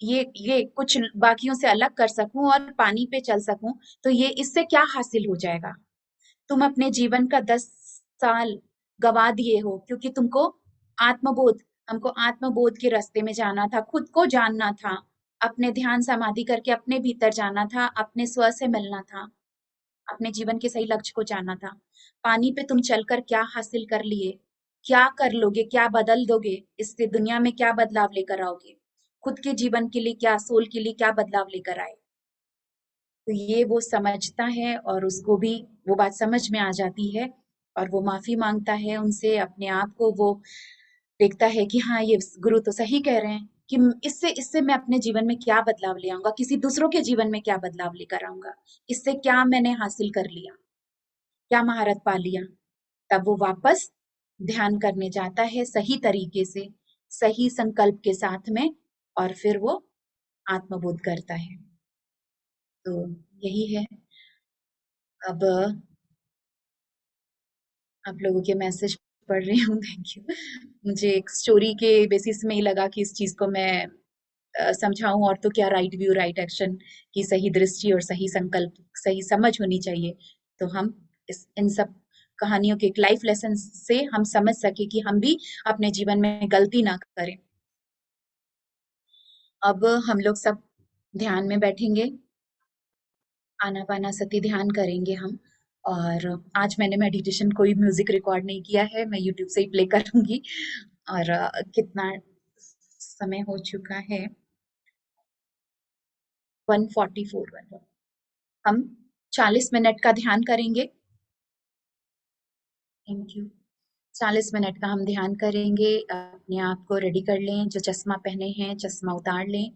ये कुछ बाकियों से अलग कर सकूं और पानी पे चल सकूं। तो ये इससे क्या हासिल हो जाएगा? तुम अपने जीवन का 10 साल गवा दिए हो, क्योंकि तुमको आत्मबोध हमको आत्मबोध के रास्ते में जाना था, खुद को जानना था, अपने ध्यान समाधि करके अपने भीतर जाना था, अपने स्व से मिलना था, अपने जीवन के सही लक्ष्य को जानना था। पानी पे तुम चलकर क्या हासिल कर लिए? क्या कर लोगे? क्या बदल दोगे? इससे दुनिया में क्या बदलाव लेकर आओगे? खुद के जीवन के लिए क्या, सोल के लिए क्या बदलाव लेकर आए? तो ये वो समझता है और उसको भी वो बात समझ में आ जाती है, और वो माफी मांगता है उनसे, अपने आप को वो देखता है कि हाँ ये गुरु तो सही कह रहे हैं, कि इससे इससे मैं अपने जीवन में क्या बदलाव ले आऊंगा, किसी दूसरों के जीवन में क्या बदलाव लेकर आऊंगा, इससे क्या मैंने हासिल कर लिया, क्या महारत पा लिया। तब वो वापस ध्यान करने जाता है सही तरीके से, सही संकल्प के साथ में, और फिर वो आत्मबोध करता है। तो यही है। अब आप लोगों के मैसेज पढ़ रही हूँ, थैंक यू। मुझे एक स्टोरी के बेसिस में ही लगा कि इस चीज को मैं समझाऊं, और तो क्या, राइट व्यू राइट एक्शन की सही दृष्टि और सही संकल्प, सही समझ होनी चाहिए। तो हम इन सब कहानियों के एक लाइफ लेसन से हम समझ सके कि हम भी अपने जीवन में गलती ना करें। अब हम लोग सब ध्यान में बैठेंगे, आनापानासती ध्यान करेंगे हम। और आज मैंने मेडिटेशन कोई म्यूजिक रिकॉर्ड नहीं किया है, मैं यूट्यूब से ही प्ले करूंगी। और कितना समय हो चुका है? 1:44। हम 40 मिनट का ध्यान करेंगे। Thank you. 40 मिनट का हम ध्यान करेंगे। अपने आप को रेडी कर लें, जो चश्मा पहने हैं चश्मा उतार लें।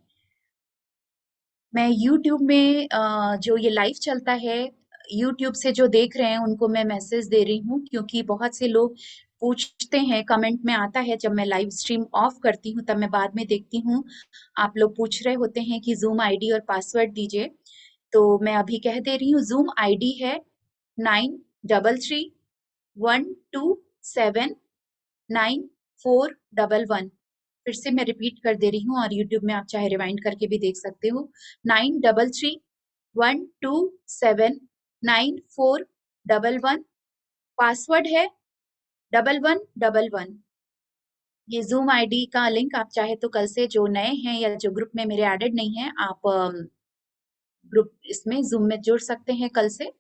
मैं यूट्यूब में जो ये लाइव चलता है, यूट्यूब से जो देख रहे हैं उनको मैं मैसेज दे रही हूँ, क्योंकि बहुत से लोग पूछते हैं, कमेंट में आता है, जब मैं लाइव स्ट्रीम ऑफ करती हूँ तब मैं बाद में देखती हूँ, आप लोग पूछ रहे होते हैं कि जूम आईडी और पासवर्ड दीजिए। तो मैं अभी कह दे रही हूँ, जूम आईडी है 9331219411। फिर से मैं रिपीट कर दे रही हूँ, और यूट्यूब में आप चाहे रिवाइंड करके भी देख सकते हो। 9331219411। पासवर्ड है 1111। ये जूम आईडी का लिंक आप चाहे तो कल से, जो नए हैं या जो ग्रुप में मेरे एडेड नहीं है, आप ग्रुप इसमें जूम में जुड़ सकते हैं कल से।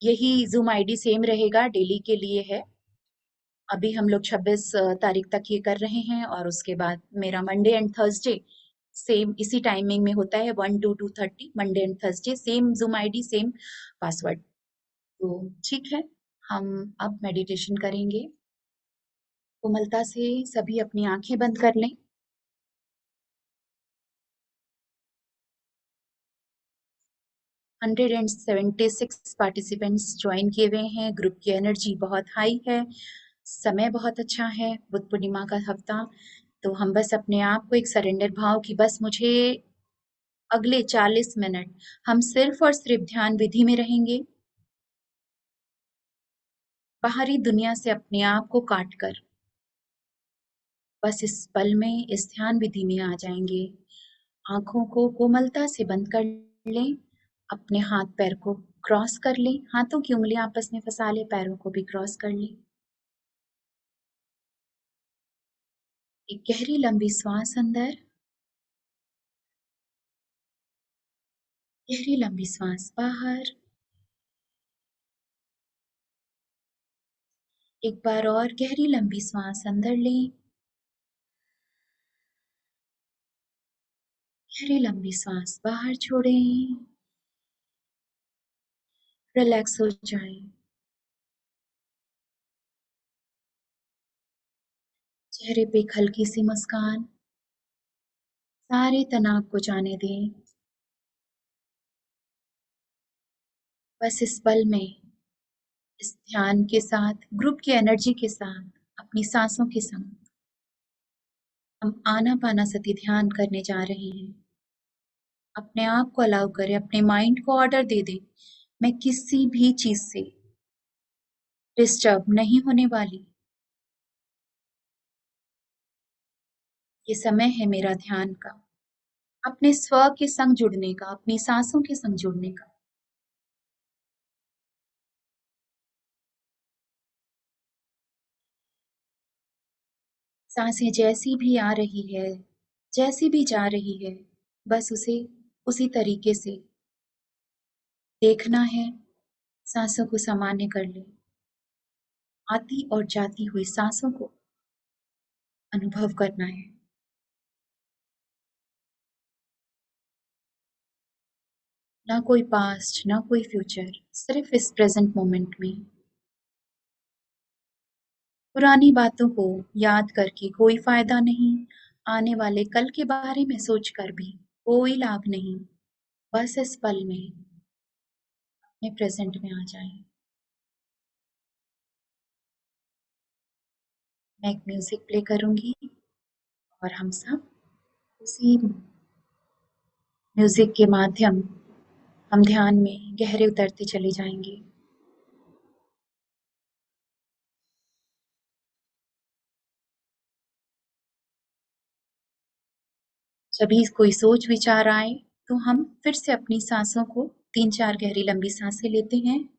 यही जूम आईडी सेम रहेगा, डेली के लिए है। अभी हम लोग 26 तारीख तक ये कर रहे हैं, और उसके बाद मेरा मंडे एंड थर्सडे सेम इसी टाइमिंग में होता है, 1 to 2:30, Monday and Thursday same zoom ID same password. तो ठीक है, हम अब मेडिटेशन करेंगे। कोमलता से सभी अपनी आंखें बंद कर लें। 176 पार्टिसिपेंट्स ज्वाइन किए हुए हैं। ग्रुप की एनर्जी बहुत हाई है। समय बहुत अच्छा है, बुद्ध पूर्णिमा का हफ्ता। तो हम बस अपने आप को एक सरेंडर भाव की बस मुझे अगले 40 मिनट हम सिर्फ और सिर्फ ध्यान विधि में रहेंगे। बाहरी दुनिया से अपने आप को काट कर बस इस पल में इस ध्यान विधि में आ जाएंगे। आंखों को कोमलता से बंद कर लें। अपने हाथ पैर को क्रॉस कर लें। हाथों की उंगलियां आपस में फंसा लें, पैरों को भी क्रॉस कर लें। एक गहरी लंबी श्वास अंदर, गहरी लंबी श्वास बाहर। एक बार और गहरी लंबी श्वास अंदर लें, गहरी लंबी सांस बाहर छोड़ें। रिलैक्स हो जाएं। चेहरे पे एक हल्की सी मुस्कान, सारे तनाव को जाने दें। बस इस पल में इस ध्यान के साथ, ग्रुप की एनर्जी के साथ, अपनी सांसों के संग हम आनापानासती ध्यान करने जा रहे हैं। अपने आप को अलाउ करें, अपने माइंड को ऑर्डर दे दें, मैं किसी भी चीज से डिस्टर्ब नहीं होने वाली। ये समय है मेरा ध्यान का, अपने स्व के संग जुड़ने का, अपनी सांसों के संग जुड़ने का। सांसें जैसी भी आ रही है, जैसी भी जा रही है, बस उसे उसी तरीके से देखना है। सांसों को सामान्य कर ले। आती और जाती हुई सांसों को अनुभव करना है। ना कोई पास्ट, ना कोई फ्यूचर, सिर्फ इस प्रेजेंट मोमेंट में। पुरानी बातों को याद करके कोई फायदा नहीं। आने वाले कल के बारे में सोचकर भी कोई लाभ नहीं। बस इस पल में अपने प्रेजेंट में आ जाएं। मैं एक म्यूजिक प्ले करूंगी और हम सब उसी म्यूजिक के माध्यम हम ध्यान में गहरे उतरते चले जाएंगे। जब भी कोई सोच विचार आए तो हम फिर से अपनी सांसों को 3-4 गहरी लंबी सांसें लेते हैं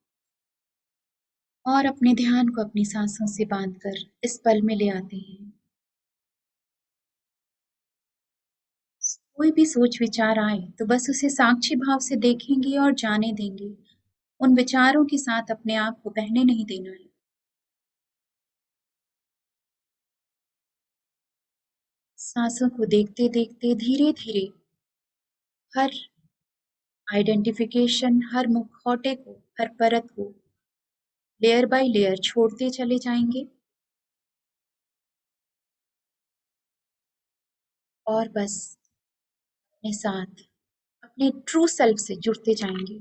और अपने ध्यान को अपनी सांसों से बांधकर इस पल में ले आते हैं। कोई भी सोच विचार आए तो बस उसे साक्षी भाव से देखेंगे और जाने देंगे। उन विचारों के साथ अपने आप को बहने नहीं देना है। सांसों को देखते देखते धीरे धीरे हर आइडेंटिफिकेशन, हर मुखौटे को, हर परत को लेयर बाय लेयर छोड़ते चले जाएंगे और बस अपने साथ, अपने ट्रू सेल्फ से जुड़ते जाएंगे।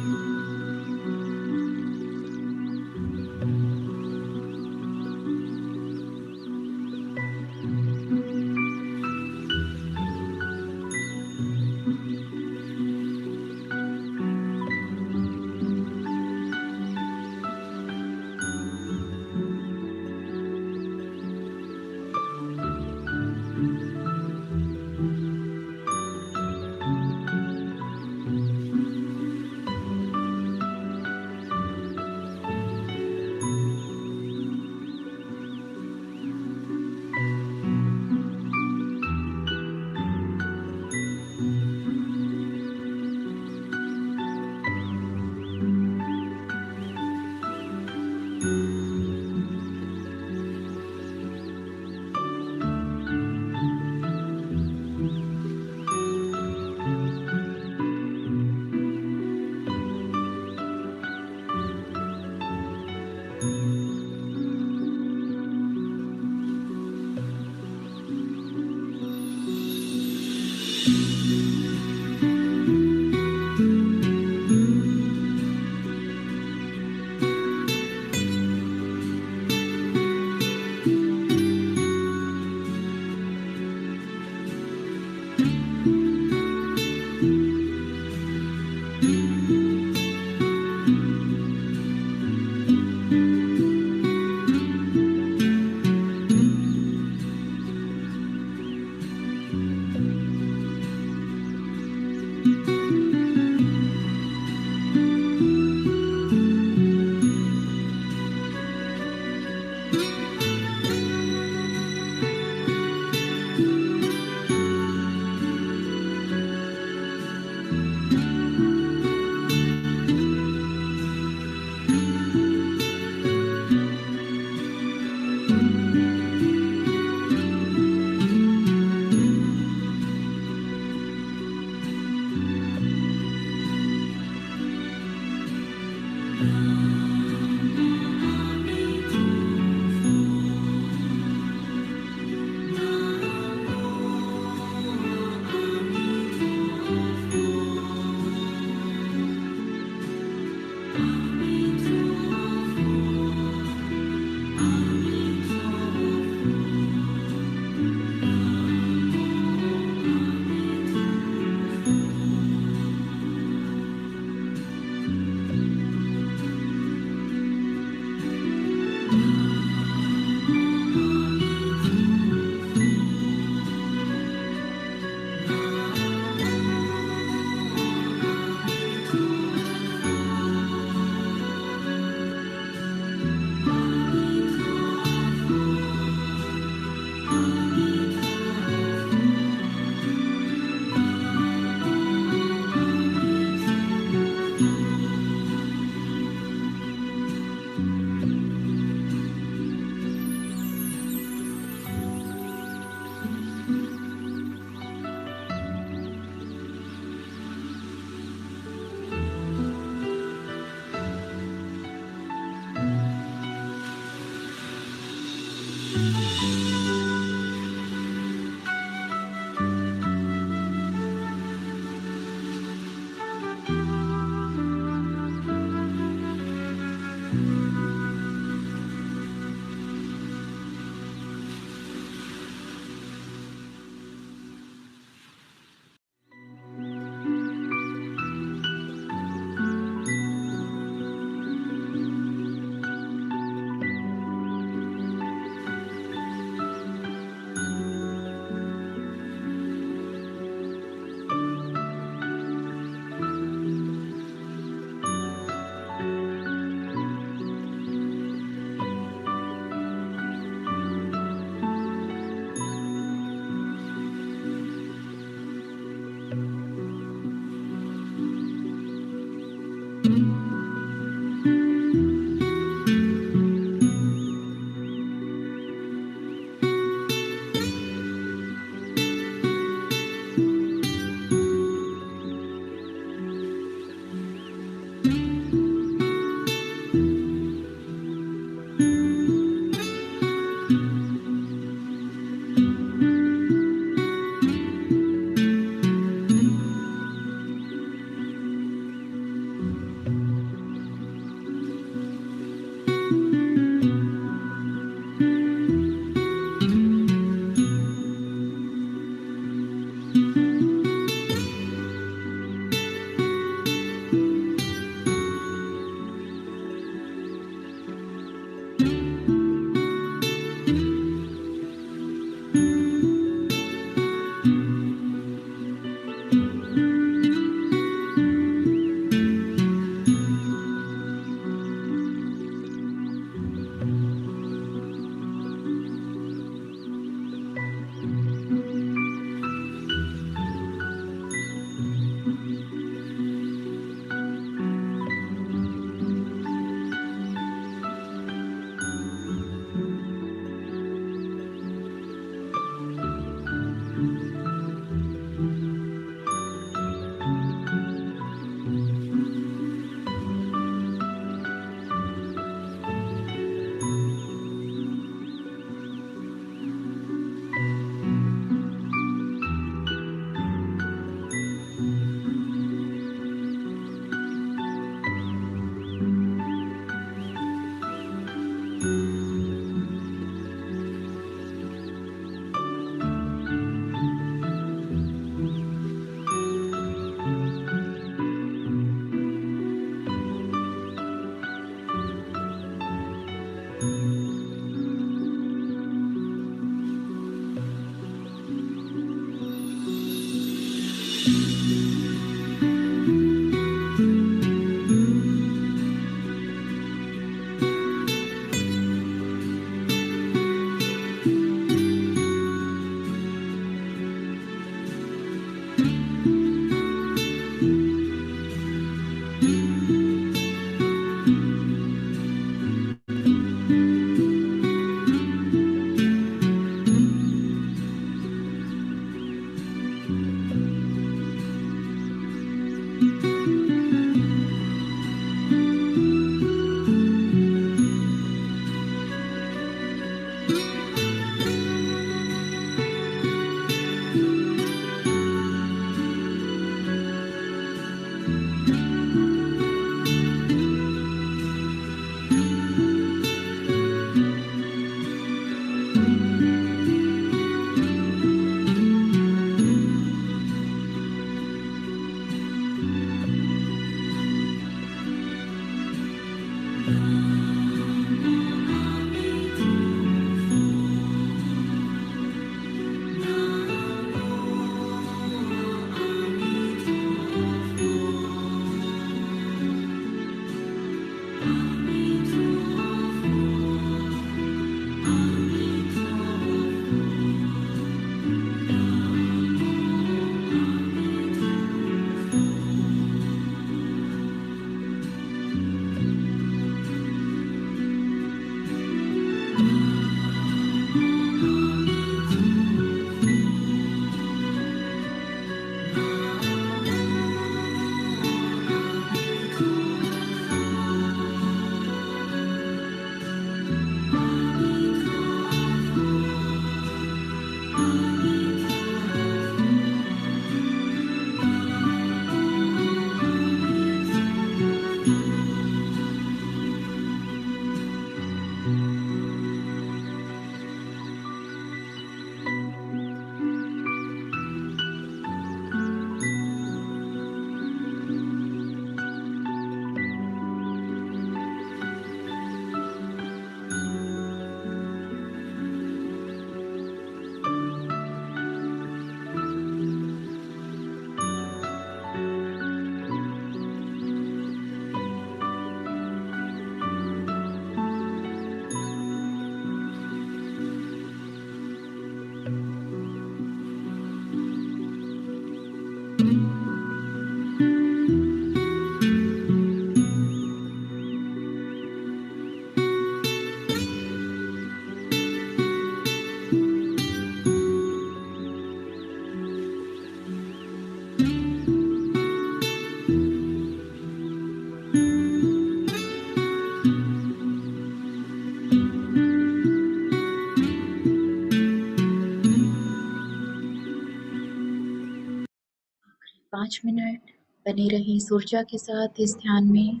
5 मिनट बने रहें इस ऊर्जा के साथ इस ध्यान में।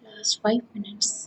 Last 5 minutes.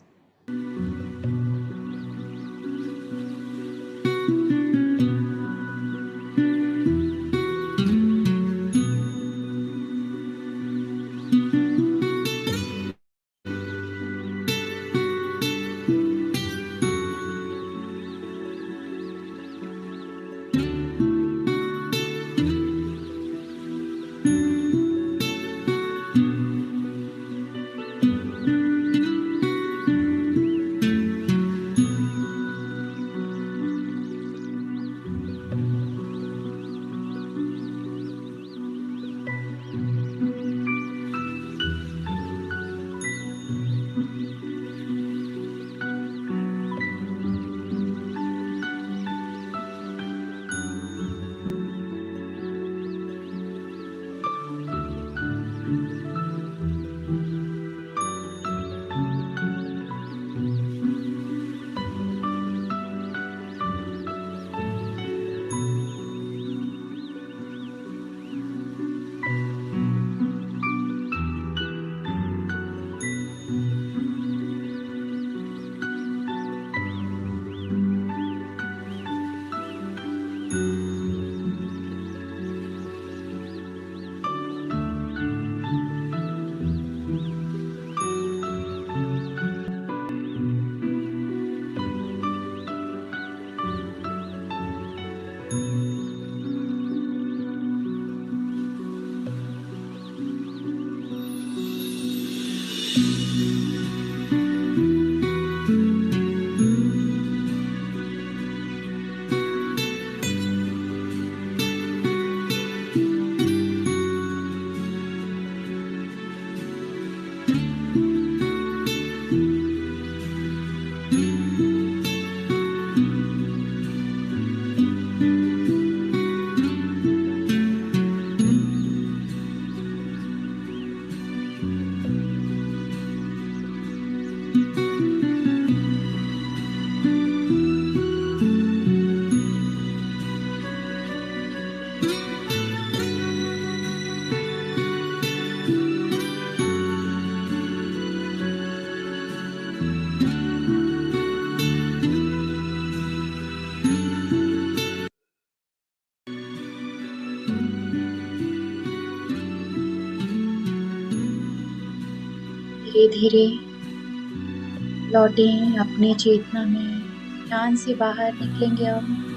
धीरे धीरे लौटें अपनी चेतना में। ध्यान से बाहर निकलेंगे अब।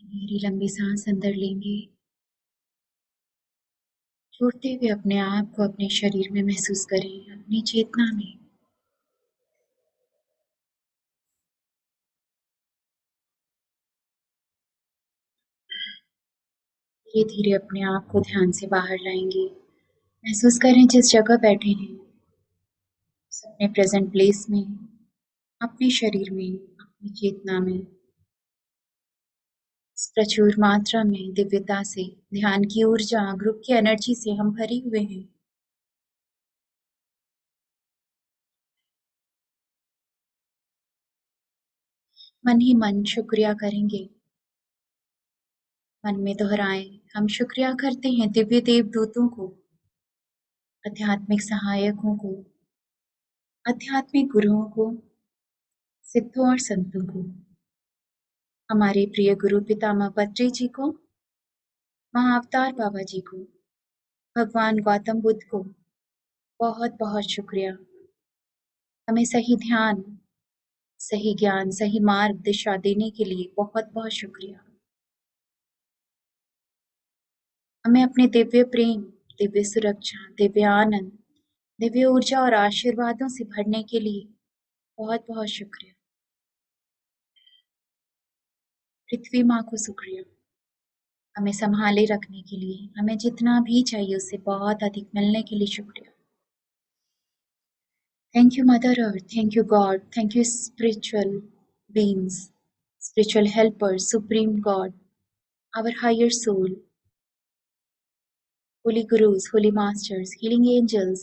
गहरी लंबी सांस अंदर लेंगे। छोड़ते हुए अपने आप को अपने शरीर में महसूस करें, अपनी चेतना में। धीरे धीरे अपने आप को ध्यान से बाहर लाएंगे। महसूस करें जिस जगह बैठे हैं, अपने प्रेजेंट प्लेस में, अपने शरीर में, अपनी चेतना में, इस प्रचुर मात्रा में दिव्यता से, ध्यान की ऊर्जा, ग्रुप की एनर्जी से हम भरे हुए हैं। मन ही मन शुक्रिया करेंगे। मन में दोहराएं, हम शुक्रिया करते हैं दिव्य देवदूतों को, आध्यात्मिक सहायकों को, आध्यात्मिक गुरुओं को, सिद्धों और संतों को, हमारे प्रिय गुरु पितामह पत्री जी को, महाअवतार बाबा जी को, भगवान गौतम बुद्ध को बहुत बहुत शुक्रिया। हमें सही ध्यान, सही ज्ञान, सही मार्ग दिशा देने के लिए बहुत बहुत शुक्रिया। हमें अपने दिव्य प्रेम, दिव्य सुरक्षा, दिव्य आनंद, दिव्य ऊर्जा और आशीर्वादों से भरने के लिए बहुत बहुत शुक्रिया। पृथ्वी माँ को शुक्रिया। हमें संभाले रखने के लिए, हमें जितना भी चाहिए उससे बहुत अधिक मिलने के लिए शुक्रिया। Thank you, Mother Earth. Thank you, God. Thank you, spiritual beings, spiritual helpers, Supreme God, our higher soul, holy gurus, holy masters, healing angels,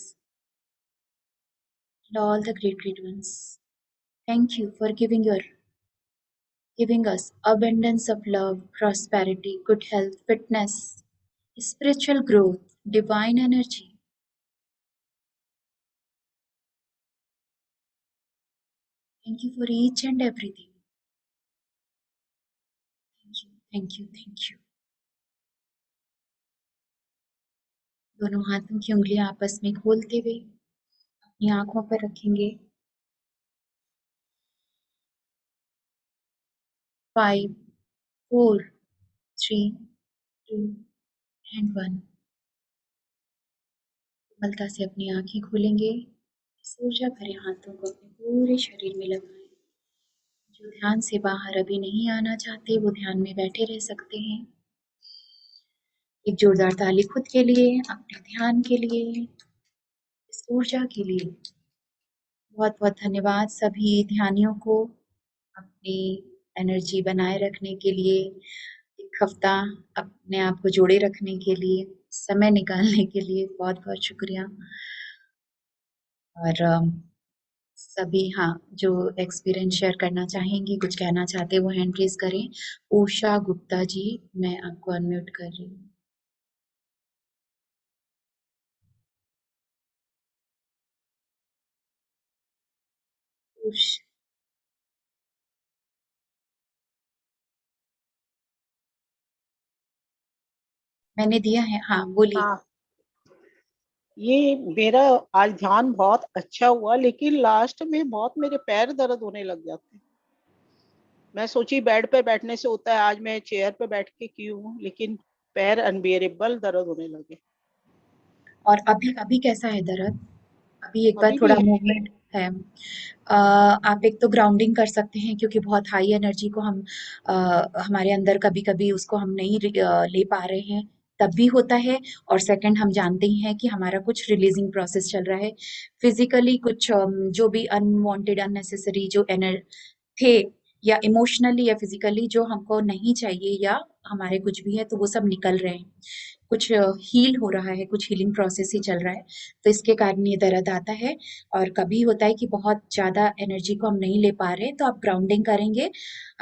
and all the great, great ones. Thank you for giving us abundance of love, prosperity, good health, fitness, spiritual growth, divine energy. Thank you for each and everything. Thank you, thank you, thank you. दोनों हाथों की उंगलियां आपस में खोलते हुए अपनी आंखों पर रखेंगे। 5, 4, 3, 2 एंड 1। कोमलता से अपनी आंखें खोलेंगे। इस ऊर्जा भरे हाथों को अपने पूरे शरीर में लगाएं। जो ध्यान से बाहर अभी नहीं आना चाहते वो ध्यान में बैठे रह सकते हैं। एक जोरदार ताली खुद के लिए, अपने ध्यान के लिए, इस ऊर्जा के लिए। बहुत बहुत धन्यवाद सभी ध्यानियों को अपनी एनर्जी बनाए रखने के लिए, एक हफ्ता अपने आप को जोड़े रखने के लिए, समय निकालने के लिए बहुत बहुत शुक्रिया। और सभी हाँ, जो एक्सपीरियंस शेयर करना चाहेंगी, कुछ कहना चाहते हैं वो हैंड रेज करें। उषा गुप्ता जी, मैं आपको अनम्यूट कर रही हूँ। उष मैंने दिया है, हाँ बोलिए। हाँ, ये मेरा आज ध्यान बहुत अच्छा हुआ, लेकिन लास्ट में बहुत मेरे पैर दर्द होने लग जाते हैं। मैं सोची बेड पे बैठने से होता है, आज मैं चेयर पे बैठ के की हूँ, लेकिन पैर अनबियरेबल दर्द होने लगे। और अभी अभी कैसा है दर्द? अभी एक बार अभी भी थोड़ा है। मूवमेंट है। आप एक तो ग्राउंडिंग कर सकते हैं क्योंकि बहुत हाई एनर्जी को हम हमारे अंदर कभी-कभी उसको हम नहीं ले पा रहे हैं, तब भी होता है। और सेकंड, हम जानते ही हैं कि हमारा कुछ रिलीजिंग प्रोसेस चल रहा है। फिजिकली कुछ जो भी अनवांटेड, अननेसेसरी जो थे, या इमोशनली या फिजिकली जो हमको नहीं चाहिए, या हमारे कुछ भी है, तो वो सब निकल रहे हैं। कुछ हील हो रहा है, कुछ हीलिंग प्रोसेस ही चल रहा है, तो इसके कारण ये दर्द आता है। और कभी होता है कि बहुत ज़्यादा एनर्जी को हम नहीं ले पा रहे, तो आप ग्राउंडिंग करेंगे,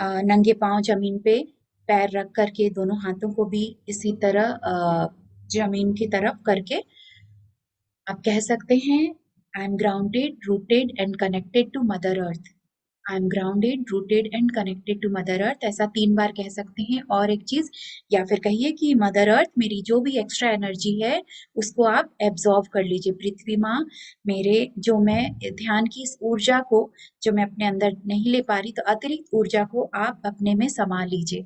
नंगे पाँव ज़मीन पे पैर रख करके, दोनों हाथों को भी इसी तरह ज़मीन की तरफ करके आप कह सकते हैं, I am grounded, rooted and connected to mother earth. I am grounded, rooted and connected to mother earth, ऐसा 3 बार कह सकते हैं। और एक चीज़, या फिर कहिए कि मदर अर्थ, मेरी जो भी एक्स्ट्रा एनर्जी है उसको आप एब्जॉर्ब कर लीजिए। पृथ्वी माँ, मेरे जो मैं ध्यान की इस ऊर्जा को जो मैं अपने अंदर नहीं ले पा रही, तो अतिरिक्त ऊर्जा को आप अपने में समा लीजिए।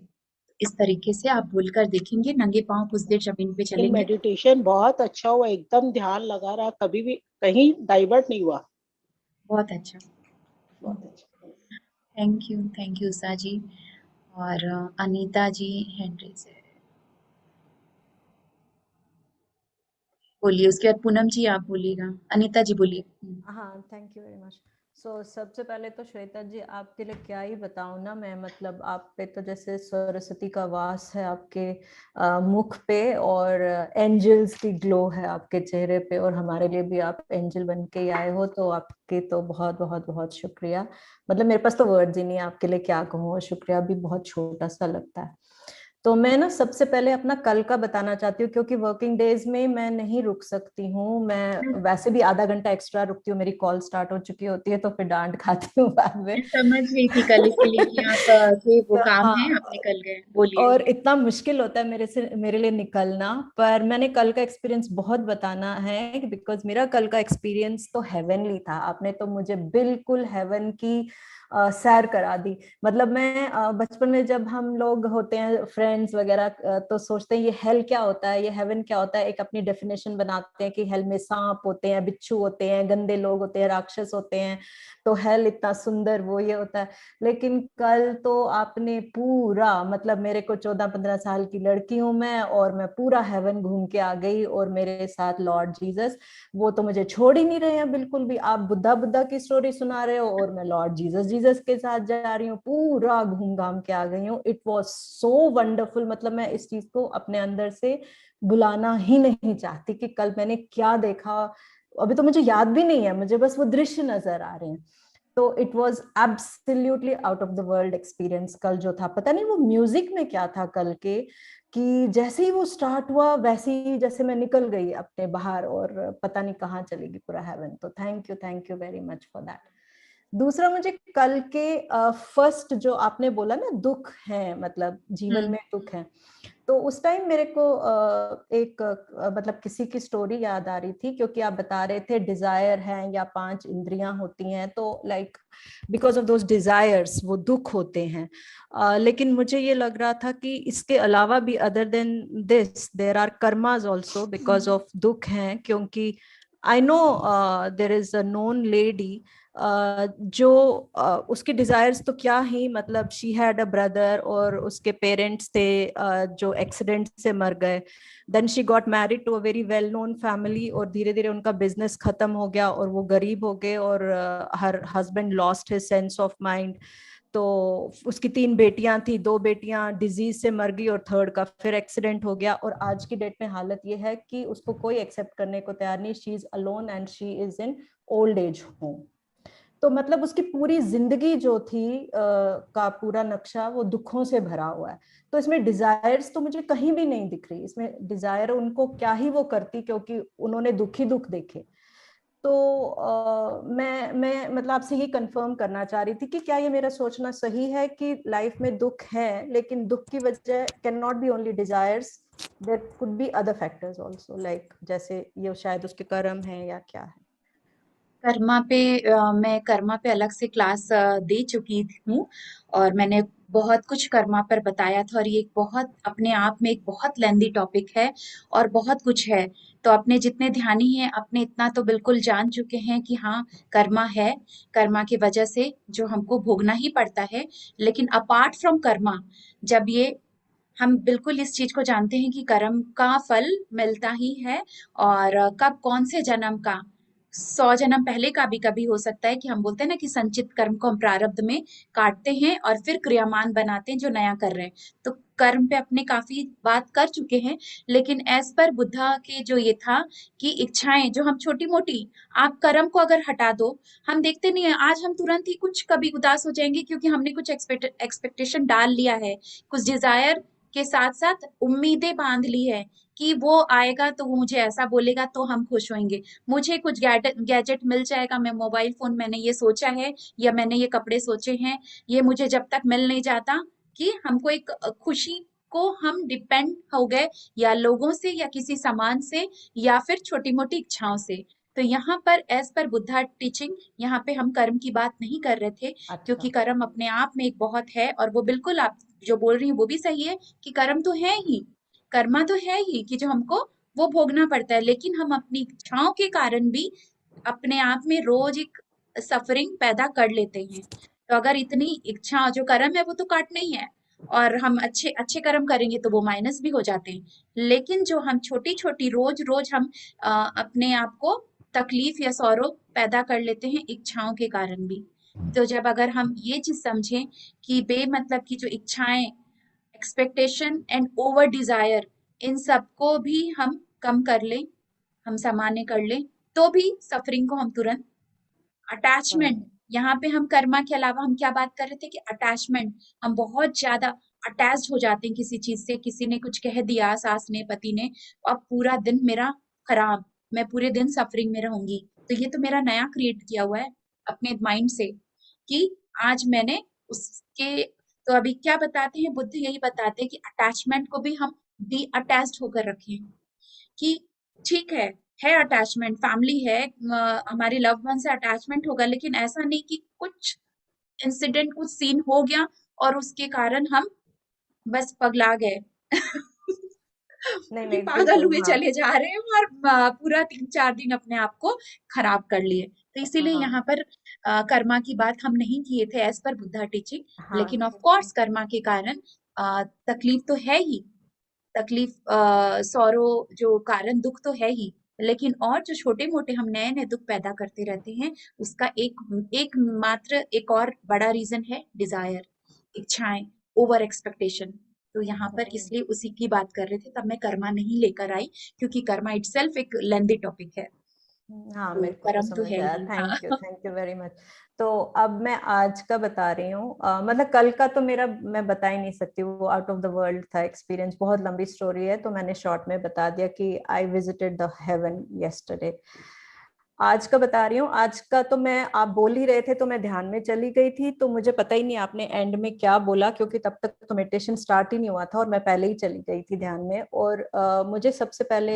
इस तरीके से आप बोलकर देखेंगे, नंगे पाँव कुछ देर जमीन पे लेकिन चलेंगे। मेडिटेशन बहुत अच्छा हुआ, एकदम ध्यान लगा रहा, कभी भी कहीं डाइवर्ट नहीं हुआ। बहुत अच्छा। बहुत अच्छा। थैंक यू उषा जी। और अनीता जी हैंड रेज है, बोलिए। उसके बाद पूनम जी आप बोलिएगा। अनीता जी बोलिए। हाँ, थैंक यू वेरी मच। सो सबसे पहले तो श्वेता जी, आपके लिए क्या ही बताऊँ ना मैं, मतलब आप पे तो जैसे सरस्वती का वास है आपके मुख पे, और एंजल्स की ग्लो है आपके चेहरे पे, और हमारे लिए भी आप एंजल बन के ही आए हो, तो आपके तो बहुत बहुत बहुत शुक्रिया। मतलब मेरे पास तो वर्ड्स ही नहीं है आपके लिए क्या कहूँ, और शुक्रिया भी बहुत छोटा सा लगता है। तो मैं ना सबसे पहले अपना कल का बताना चाहती हूँ, क्योंकि वर्किंग डेज में मैं नहीं रुक सकती हूँ। मैं वैसे भी आधा घंटा एक्स्ट्रा रुकती हूँ, मेरी कॉल स्टार्ट हो चुकी होती है, तो फिर डांट खाती हूँ बाद में। मैं समझ रही थी कल इसलिए कि आप थे, वो काम है, हाँ, आप निकल गए। बोलिए। और इतना मुश्किल होता है मेरे लिए निकलना, पर मैंने कल का एक्सपीरियंस बहुत बताना है, बिकॉज मेरा कल का एक्सपीरियंस तो हेवनली था। आपने तो मुझे बिल्कुल हेवन की सैर करा दी। मतलब मैं बचपन में जब हम लोग होते हैं फ्रेंड फ्रेंड्स वगैरह तो सोचते हैं ये हेल क्या होता है, ये हेवन क्या होता है, एक अपनी डेफिनेशन बनाते हैं कि हेल में सांप होते हैं, बिच्छू होते हैं, गंदे लोग होते हैं, राक्षस होते हैं, तो हेल इतना सुंदर वो ये होता है। लेकिन कल तो आपने पूरा, मतलब मेरे को 14-15 साल की लड़की हूं मैं, और मैं पूरा हेवन घूम के आ गई, और मेरे साथ लॉर्ड जीसस, वो तो मुझे छोड़ ही नहीं रहे हैं बिल्कुल भी। आप बुद्धा बुद्धा की स्टोरी सुना रहे हो और मैं लॉर्ड जीसस जीसस के साथ जा रही हूँ, पूरा घूम घाम के आ गई हूँ। इट वॉज सो वंडरफुल, मतलब मैं इस चीज को अपने अंदर से बुलाना ही नहीं चाहती कि कल मैंने क्या देखा। अभी तो मुझे याद भी नहीं है, मुझे बस वो दृश्य नजर आ रहे हैं। तो it was absolutely out of the world experience कल जो था। पता नहीं वो म्यूजिक में क्या था कल के, कि जैसे ही वो स्टार्ट हुआ वैसे ही जैसे मैं निकल गई अपने बाहर, और पता नहीं कहाँ चलेगी पूरा हेवन। तो thank you very much for that. दूसरा, मुझे कल के फर्स्ट जो आपने बोला ना, दुख है, मतलब जीवन में दुख है, तो उस टाइम मेरे को एक मतलब किसी की स्टोरी याद आ रही थी, क्योंकि आप बता रहे थे डिजायर है या 5 इंद्रियां होती हैं, तो like because of those desires वो दुख होते हैं। लेकिन मुझे ये लग रहा था कि इसके अलावा भी, other than this, there are karmas also because of दुख हैं। क्योंकि I know there is a known lady जो उसके डिजायर्स तो क्या ही, मतलब शी हैड अ ब्रदर और उसके पेरेंट्स थे जो एक्सीडेंट से मर गए। Then she got married to a very well known family, और धीरे धीरे उनका बिजनेस खत्म हो गया और वो गरीब हो गए, और her husband lost his sense of mind. तो उसकी 3 बेटियां थी, 2 बेटियां डिजीज से मर गई और थर्ड का फिर एक्सीडेंट हो गया, और आज की डेट में हालत ये है कि उसको कोई एक्सेप्ट करने को तैयार नहीं। She is alone and she is in old age home. तो मतलब उसकी पूरी जिंदगी जो थी का पूरा नक्शा वो दुखों से भरा हुआ है। तो इसमें डिजायर्स तो मुझे कहीं भी नहीं दिख रही। इसमें डिजायर उनको क्या ही वो करती, क्योंकि उन्होंने दुख ही दुख देखे। तो मैं मतलब आपसे ये कंफर्म करना चाह रही थी कि क्या ये मेरा सोचना सही है कि लाइफ में दुख है, लेकिन दुख की वजह can not be only desires, there could be other factors also, like जैसे ये शायद उसके कर्म है या क्या है। कर्मा पे मैं कर्मा पे अलग से क्लास दे चुकी हूँ, और मैंने बहुत कुछ कर्मा पर बताया था, और ये एक बहुत अपने आप में एक बहुत लेंदी टॉपिक है और बहुत कुछ है। तो अपने जितने ध्यानी हैं अपने इतना तो बिल्कुल जान चुके हैं कि हाँ, कर्मा है, कर्मा की वजह से जो हमको भोगना ही पड़ता है। लेकिन अपार्ट फ्रॉम कर्मा, जब ये हम बिल्कुल इस चीज को जानते हैं कि कर्म का फल मिलता ही है, और कब कौन से जन्म का, 100 जन्म पहले का भी कभी हो सकता है, कि हम बोलते हैं ना कि संचित कर्म को हम प्रारब्ध में काटते हैं और फिर क्रियामान बनाते हैं जो नया कर रहे हैं। तो कर्म पे अपने काफी बात कर चुके हैं। लेकिन एज पर बुद्धा के जो ये था कि इच्छाएं जो हम छोटी मोटी, आप कर्म को अगर हटा दो, हम देखते नहीं है आज हम तुरंत ही कुछ कभी उदास हो जाएंगे क्योंकि हमने कुछ एक्सपेक्टेशन डाल लिया है, कुछ डिजायर के साथ साथ उम्मीदें बांध ली है कि वो आएगा तो वो मुझे ऐसा बोलेगा तो हम खुश होंगे, मुझे कुछ गैजेट मिल जाएगा, मैं मोबाइल फोन, मैंने ये सोचा है या मैंने ये कपड़े सोचे हैं, ये मुझे जब तक मिल नहीं जाता, कि हमको एक खुशी को हम डिपेंड हो गए या लोगों से या किसी सामान से या फिर छोटी मोटी इच्छाओं से। तो यहाँ पर एज पर बुद्धा टीचिंग, यहाँ पे हम कर्म की बात नहीं कर रहे थे, क्योंकि अच्छा। कर्म अपने आप में एक बहुत है, और वो बिल्कुल आप जो बोल रही हैं वो भी सही है कि कर्म तो है ही, कर्मा तो है ही कि जो हमको वो भोगना पड़ता है। लेकिन हम अपनी इच्छाओं के कारण भी अपने आप में रोज एक सफरिंग पैदा कर लेते हैं। तो अगर इतनी इच्छा, जो कर्म है वो तो काटना ही है, और हम अच्छे अच्छे कर्म करेंगे तो वो माइनस भी हो जाते हैं। लेकिन जो हम छोटी छोटी रोज रोज हम अपने आप को तकलीफ या सौरव पैदा कर लेते हैं इच्छाओं के कारण भी। तो जब अगर हम ये चीज समझें कि बेमतलब की जो इच्छाएं, एक्सपेक्टेशन एंड ओवर डिजायर, इन सबको भी हम कम कर लें, हम सामान्य कर लें, तो भी सफरिंग को हम तुरंत, अटैचमेंट, यहाँ पे हम कर्मा के अलावा हम क्या बात कर रहे थे कि अटैचमेंट, हम बहुत ज्यादा अटैच्ड हो जाते हैं किसी चीज से। किसी ने कुछ कह दिया, सास ने, पति ने, अब पूरा दिन मेरा खराब, मैं पूरे दिन सफरिंग में रहूंगी। तो ये तो मेरा नया क्रिएट किया हुआ है अपने माइंड से, कि आज मैंने उसके, तो अभी क्या बताते हैं बुद्ध, यही बताते हैं कि अटैचमेंट को भी हम डी अटैच्ड होकर रखें, कि ठीक है अटैचमेंट, फैमिली है, हमारे लव्ड वन से अटैचमेंट होगा, लेकिन ऐसा नहीं कि कुछ इंसिडेंट, कुछ सीन हो गया और उसके कारण हम बस पगला गए नहीं कि नहीं पागल बिल्कुल हुए हाँ। चले जा रहे हैं और पूरा 3-4 दिन अपने आप को खराब कर लिए। तो इसीलिए हाँ यहाँ पर कर्मा की बात हम नहीं किए थे एज पर बुद्धा टीचिंग, हाँ लेकिन ऑफ ठीक है। कोर्स कर्मा के कारण तकलीफ तो है ही, तकलीफ, सौरो, जो कारण दुख तो है ही, लेकिन और जो छोटे मोटे हम नए नए दुख पैदा करते रहते हैं, उसका एक मात्र एक और बड़ा रीजन है डिजायर, इच्छाएं, ओवर एक्सपेक्टेशन। तो यहाँ पर इसलिए उसी की बात कर रहे थे, तब मैं कर्मा नहीं लेकर आई, क्योंकि कर्मा इटसेल्फ एक लेंदी टॉपिक है। हाँ तो मेरे को कर्म तो समझ है आया, ही, हाँ। Thank you very much. तो अब मैं आज का बता रही हूँ, मतलब कल का तो मेरा मैं बता ही नहीं सकती, वो आउट ऑफ द वर्ल्ड था एक्सपीरियंस, बहुत लंबी स्टोरी है, तो मैंने शॉर्ट में बता दिया कि I visited the haven yesterday. आज का बता रही हूँ, आज का तो मैं, आप बोल ही रहे थे तो मैं ध्यान में चली गई थी, तो मुझे पता ही नहीं आपने एंड में क्या बोला, क्योंकि तब तक तो मेडिटेशन स्टार्ट ही नहीं हुआ था और मैं पहले ही चली गई थी ध्यान में। और मुझे सबसे पहले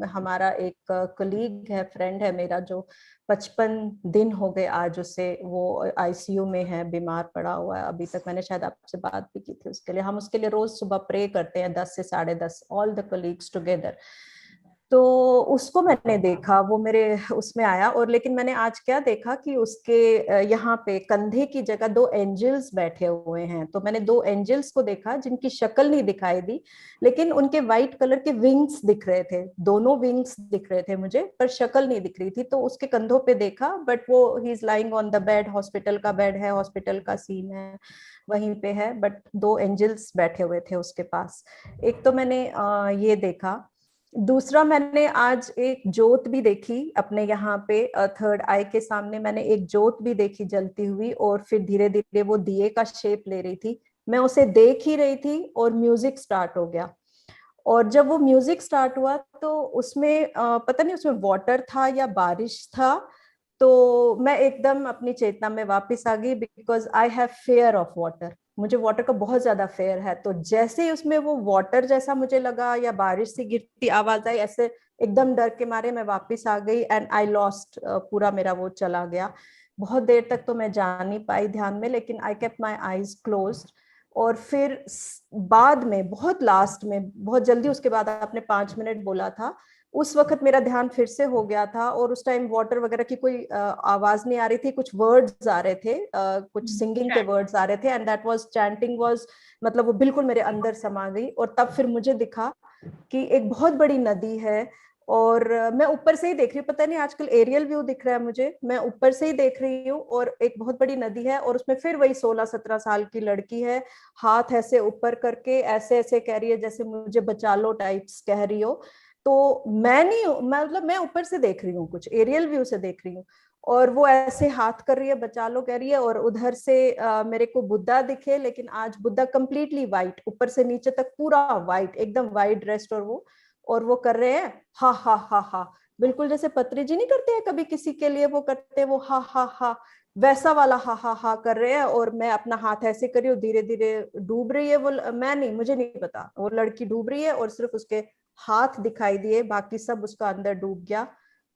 हमारा एक कलीग है, फ्रेंड है मेरा, जो 55 दिन हो गए आज उसे, वो आईसीयू में है, बीमार पड़ा हुआ है अभी तक। मैंने शायद आपसे बात भी की थी उसके लिए। हम उसके लिए रोज सुबह प्रे करते हैं 10 से 10:30, ऑल द कलीग्स टुगेदर। तो उसको मैंने देखा, वो मेरे उसमें आया, और लेकिन मैंने आज क्या देखा कि उसके यहाँ पे कंधे की जगह 2 एंजल्स बैठे हुए हैं। तो मैंने 2 एंजल्स को देखा जिनकी शक्ल नहीं दिखाई दी, लेकिन उनके वाइट कलर के विंग्स दिख रहे थे, दोनों विंग्स दिख रहे थे मुझे, पर शक्ल नहीं दिख रही थी। तो उसके कंधों पे देखा, बट वो he is lying on the bed, hospital का बेड है, हॉस्पिटल का सीन है, वहीं पे है, बट 2 एंजल्स बैठे हुए थे उसके पास। एक तो मैंने ये देखा। दूसरा, मैंने आज एक जोत भी देखी अपने यहाँ पे, थर्ड आई के सामने मैंने एक जोत भी देखी जलती हुई, और फिर धीरे धीरे वो दिए का शेप ले रही थी। मैं उसे देख ही रही थी और म्यूजिक स्टार्ट हो गया। और जब वो म्यूजिक स्टार्ट हुआ तो उसमें पता नहीं उसमें वाटर था या बारिश था। तो मैं एकदम अपनी चेतना में वापस आ गई, because I have fair of water, मुझे वाटर का बहुत ज्यादा फेयर है। तो जैसे ही उसमें वो वाटर जैसा मुझे लगा या बारिश से गिरती आवाज आई, ऐसे एकदम डर के मारे मैं वापस आ गई, एंड आई लॉस्ट, पूरा मेरा वो चला गया। बहुत देर तक तो मैं जा नहीं पाई ध्यान में, लेकिन I kept my eyes closed. और फिर बाद में, बहुत लास्ट में, बहुत जल्दी उसके बाद, आपने 5 मिनट बोला था, उस वक्त मेरा ध्यान फिर से हो गया था, और उस टाइम वाटर वगैरह की कोई आवाज नहीं आ रही थी, कुछ वर्ड्स आ रहे थे, कुछ सिंगिंग के चैंट। वर्ड्स आ रहे थे, and that was chanting was, मतलब वो बिल्कुल मेरे अंदर समा गई। और तब फिर मुझे दिखा कि एक बहुत बड़ी नदी है, और मैं ऊपर से ही देख रही हूँ, पता नहीं आजकल एरियल व्यू दिख रहा है मुझे, मैं ऊपर से ही देख रही हूँ, और एक बहुत बड़ी नदी है, और उसमें फिर वही 16-17 साल की लड़की है, हाथ ऐसे ऊपर करके ऐसे ऐसे कह रही है जैसे मुझे बचा लो टाइप्स कह रही हो। तो मैं नहीं हूँ, मतलब मैं ऊपर से देख रही हूँ, कुछ एरियल व्यू से देख रही हूँ, और वो ऐसे हाथ कर रही है, बचा लो कह रही है, और उधर से मेरे को बुद्धा दिखे, लेकिन आज बुद्धा कंप्लीटली वाइट, ऊपर से नीचे तक पूरा वाइट, एकदम वाइट ड्रेस्ड, और वो कर रहे हैं हा हा हा हा, बिल्कुल जैसे पत्री जी नहीं करते हैं कभी किसी के लिए, वो करते हैं वो हा हा हा, वैसा वाला हा हा हा कर रहे हैं। और मैं अपना हाथ ऐसे कर रही हूँ, धीरे धीरे डूब रही है वो, मैं नहीं, मुझे नहीं पता, वो लड़की डूब रही है, और सिर्फ उसके हाथ दिखाई दिए, बाकी सब उसका अंदर डूब गया।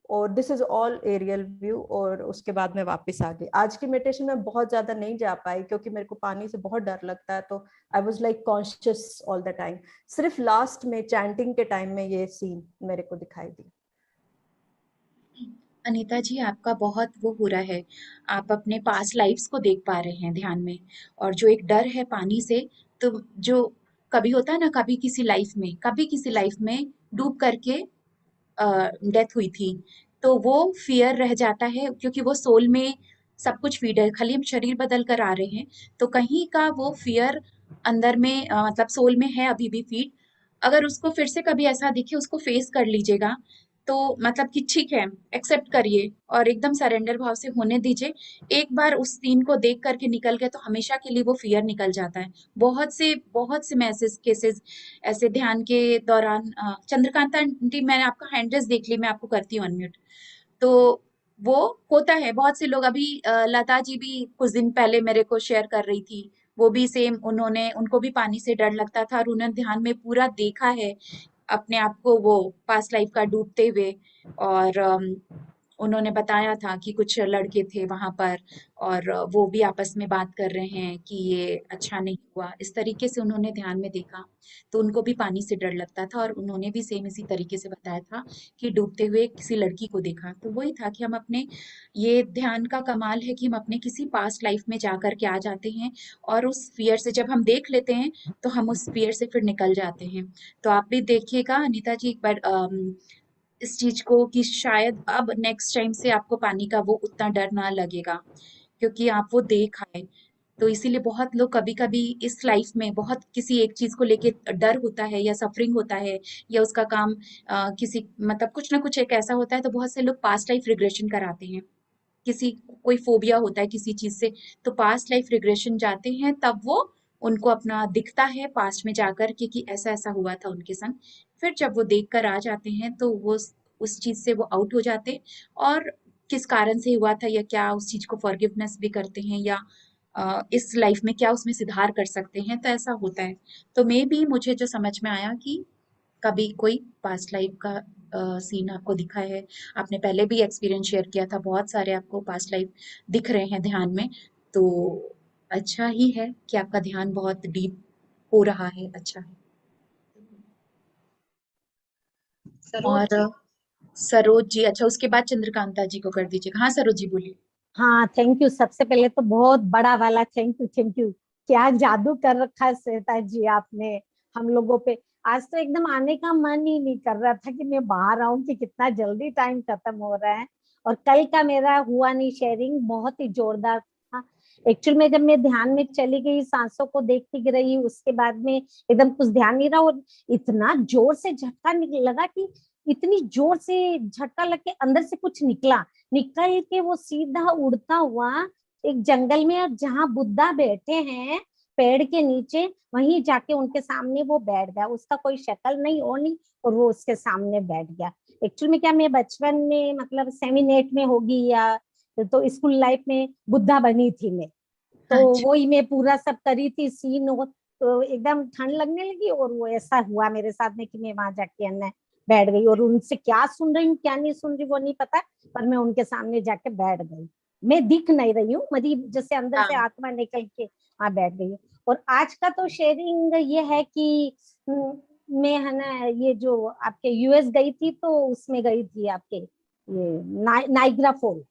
और this is all aerial view. और उसके बाद मैं वापस आ गई। आज की मेडिटेशन में बहुत ज्यादा नहीं जा पाई, क्योंकि मेरे को पानी से बहुत डर लगता है, तो I was like conscious all the time. सिर्फ लास्ट में चैंटिंग के टाइम में ये सीन मेरे को दिखाई दी। अनीता जी, आपका बहुत वो हो रहा है, आप अपने पास्ट लाइफ्स को देख पा रहे हैं ध्यान में, और जो एक डर है पानी से, तो जो कभी होता है ना, कभी किसी लाइफ में डूब करके डेथ हुई थी, तो वो फियर रह जाता है, क्योंकि वो सोल में सब कुछ फीड है, खाली हम शरीर बदल कर आ रहे हैं, तो कहीं का वो फियर अंदर में, मतलब सोल में है अभी भी फीड। अगर उसको फिर से कभी ऐसा दिखे, उसको फेस कर लीजिएगा, तो मतलब कि ठीक है, एक्सेप्ट करिए और एकदम सरेंडर भाव से होने दीजिए। एक बार उस सीन को देख करके निकल गए तो हमेशा के लिए वो फियर निकल जाता है। बहुत से मैं ऐसे केसेस, ऐसे ध्यान के दौरान, चंद्रकांता आंटी, मैंने आपका हैंड रेस देख ली, मैं आपको करती हूँ अनम्यूट। तो वो होता है, बहुत से लोग अभी, लता जी भी कुछ दिन पहले मेरे को शेयर कर रही थी, वो भी सेम, उनको भी पानी से डर लगता था, और उन्होंने ध्यान में पूरा देखा है अपने आप को वो पास्ट लाइफ का डूबते हुए। और उन्होंने बताया था कि कुछ लड़के थे वहां पर और वो भी आपस में बात कर रहे हैं कि ये अच्छा नहीं हुआ, इस तरीके से उन्होंने ध्यान में देखा। तो उनको भी पानी से डर लगता था और उन्होंने भी सेम इसी तरीके से बताया था कि डूबते हुए किसी लड़की को देखा। तो वही था कि हम अपने, ये ध्यान का कमाल है कि हम अपने किसी पास्ट लाइफ में जा कर के आ जाते हैं और उस फियर से जब हम देख लेते हैं तो हम उस फियर से फिर निकल जाते हैं। तो आप भी देखिएगा अनीता जी एक बार इस चीज को कि शायद अब नेक्स्ट टाइम से आपको पानी का वो उतना डर ना लगेगा, क्योंकि आप वो देख आए। तो इसीलिए बहुत लोग कभी कभी इस लाइफ में बहुत किसी एक चीज को लेके डर होता है या सफरिंग होता है या उसका काम किसी मतलब कुछ ना कुछ एक ऐसा होता है, तो बहुत से लोग पास्ट लाइफ रिग्रेशन कराते हैं। किसी कोई फोबिया होता है किसी चीज से, तो पास्ट लाइफ रिग्रेशन जाते हैं, तब वो उनको अपना दिखता है पास्ट में जाकर के कि ऐसा ऐसा हुआ था उनके संग। फिर जब वो देख कर आ जाते हैं तो वो उस चीज से वो आउट हो जाते हैं और किस कारण से हुआ था या क्या उस चीज को फॉरगिवनेस भी करते हैं या इस लाइफ में क्या उसमें सुधार कर सकते हैं, तो ऐसा होता है। तो मे बी मुझे जो समझ में आया कि कभी कोई पास्ट लाइफ का सीन आपको दिखा है। आपने पहले भी एक्सपीरियंस शेयर किया था, बहुत सारे आपको पास्ट लाइफ दिख रहे हैं ध्यान में। तो अच्छा ही है कि आपका ध्यान बहुत डीप हो रहा है, अच्छा है। सरोज और जी। सरोज जी, अच्छा उसके बाद चंद्रकांता जी को कर दीजिएगा। हाँ सरोज जी बोलिए। हाँ, थैंक यू। सबसे पहले तो बहुत बड़ा वाला थैंक यू, थैंक यू। क्या जादू कर रखा है श्वेता जी आपने हम लोगों पे। आज तो एकदम आने का मन ही नहीं कर रहा था कि मैं बाहर आऊं, कि कितना जल्दी टाइम खत्म हो रहा है। और कल का मेरा हुआ नहीं शेयरिंग, बहुत ही जोरदार था। एक्चुअल में जब मैं ध्यान में चली गई, सांसों को देखती रही, उसके बाद में एकदम कुछ ध्यान नहीं रहा और इतना जोर से झटका लगा कि इतनी जोर से झटका लग के अंदर से कुछ निकला, निकल के वो सीधा उड़ता हुआ एक जंगल में, और जहाँ बुद्धा बैठे हैं पेड़ के नीचे, वहीं जाके उनके सामने वो बैठ गया। उसका कोई शक्ल नहीं और नहीं, और वो उसके सामने बैठ गया। एक्चुअली में क्या, मैं बचपन में मतलब 7-8 में होगी या तो स्कूल लाइफ में बुद्धा बनी थी मैं। तो अच्छा। वही मैं पूरा सब करी थी सीन हो, तो एकदम ठंड लगने लगी और वो ऐसा हुआ मेरे साथ में कि मैं वहां जाके अन्य बैठ गई। और उनसे क्या सुन रही हूँ क्या नहीं सुन रही वो नहीं पता, पर मैं उनके सामने जाके बैठ गई। मैं दिख नहीं रही हूँ, मतलब जैसे अंदर से हाँ आत्मा निकल के वहां बैठ गई हूँ। और आज का तो शेयरिंग ये है कि मैं है ना, ये जो आपके यूएस गई थी, तो उसमें गई थी आपके ये नाइग्रा फॉल।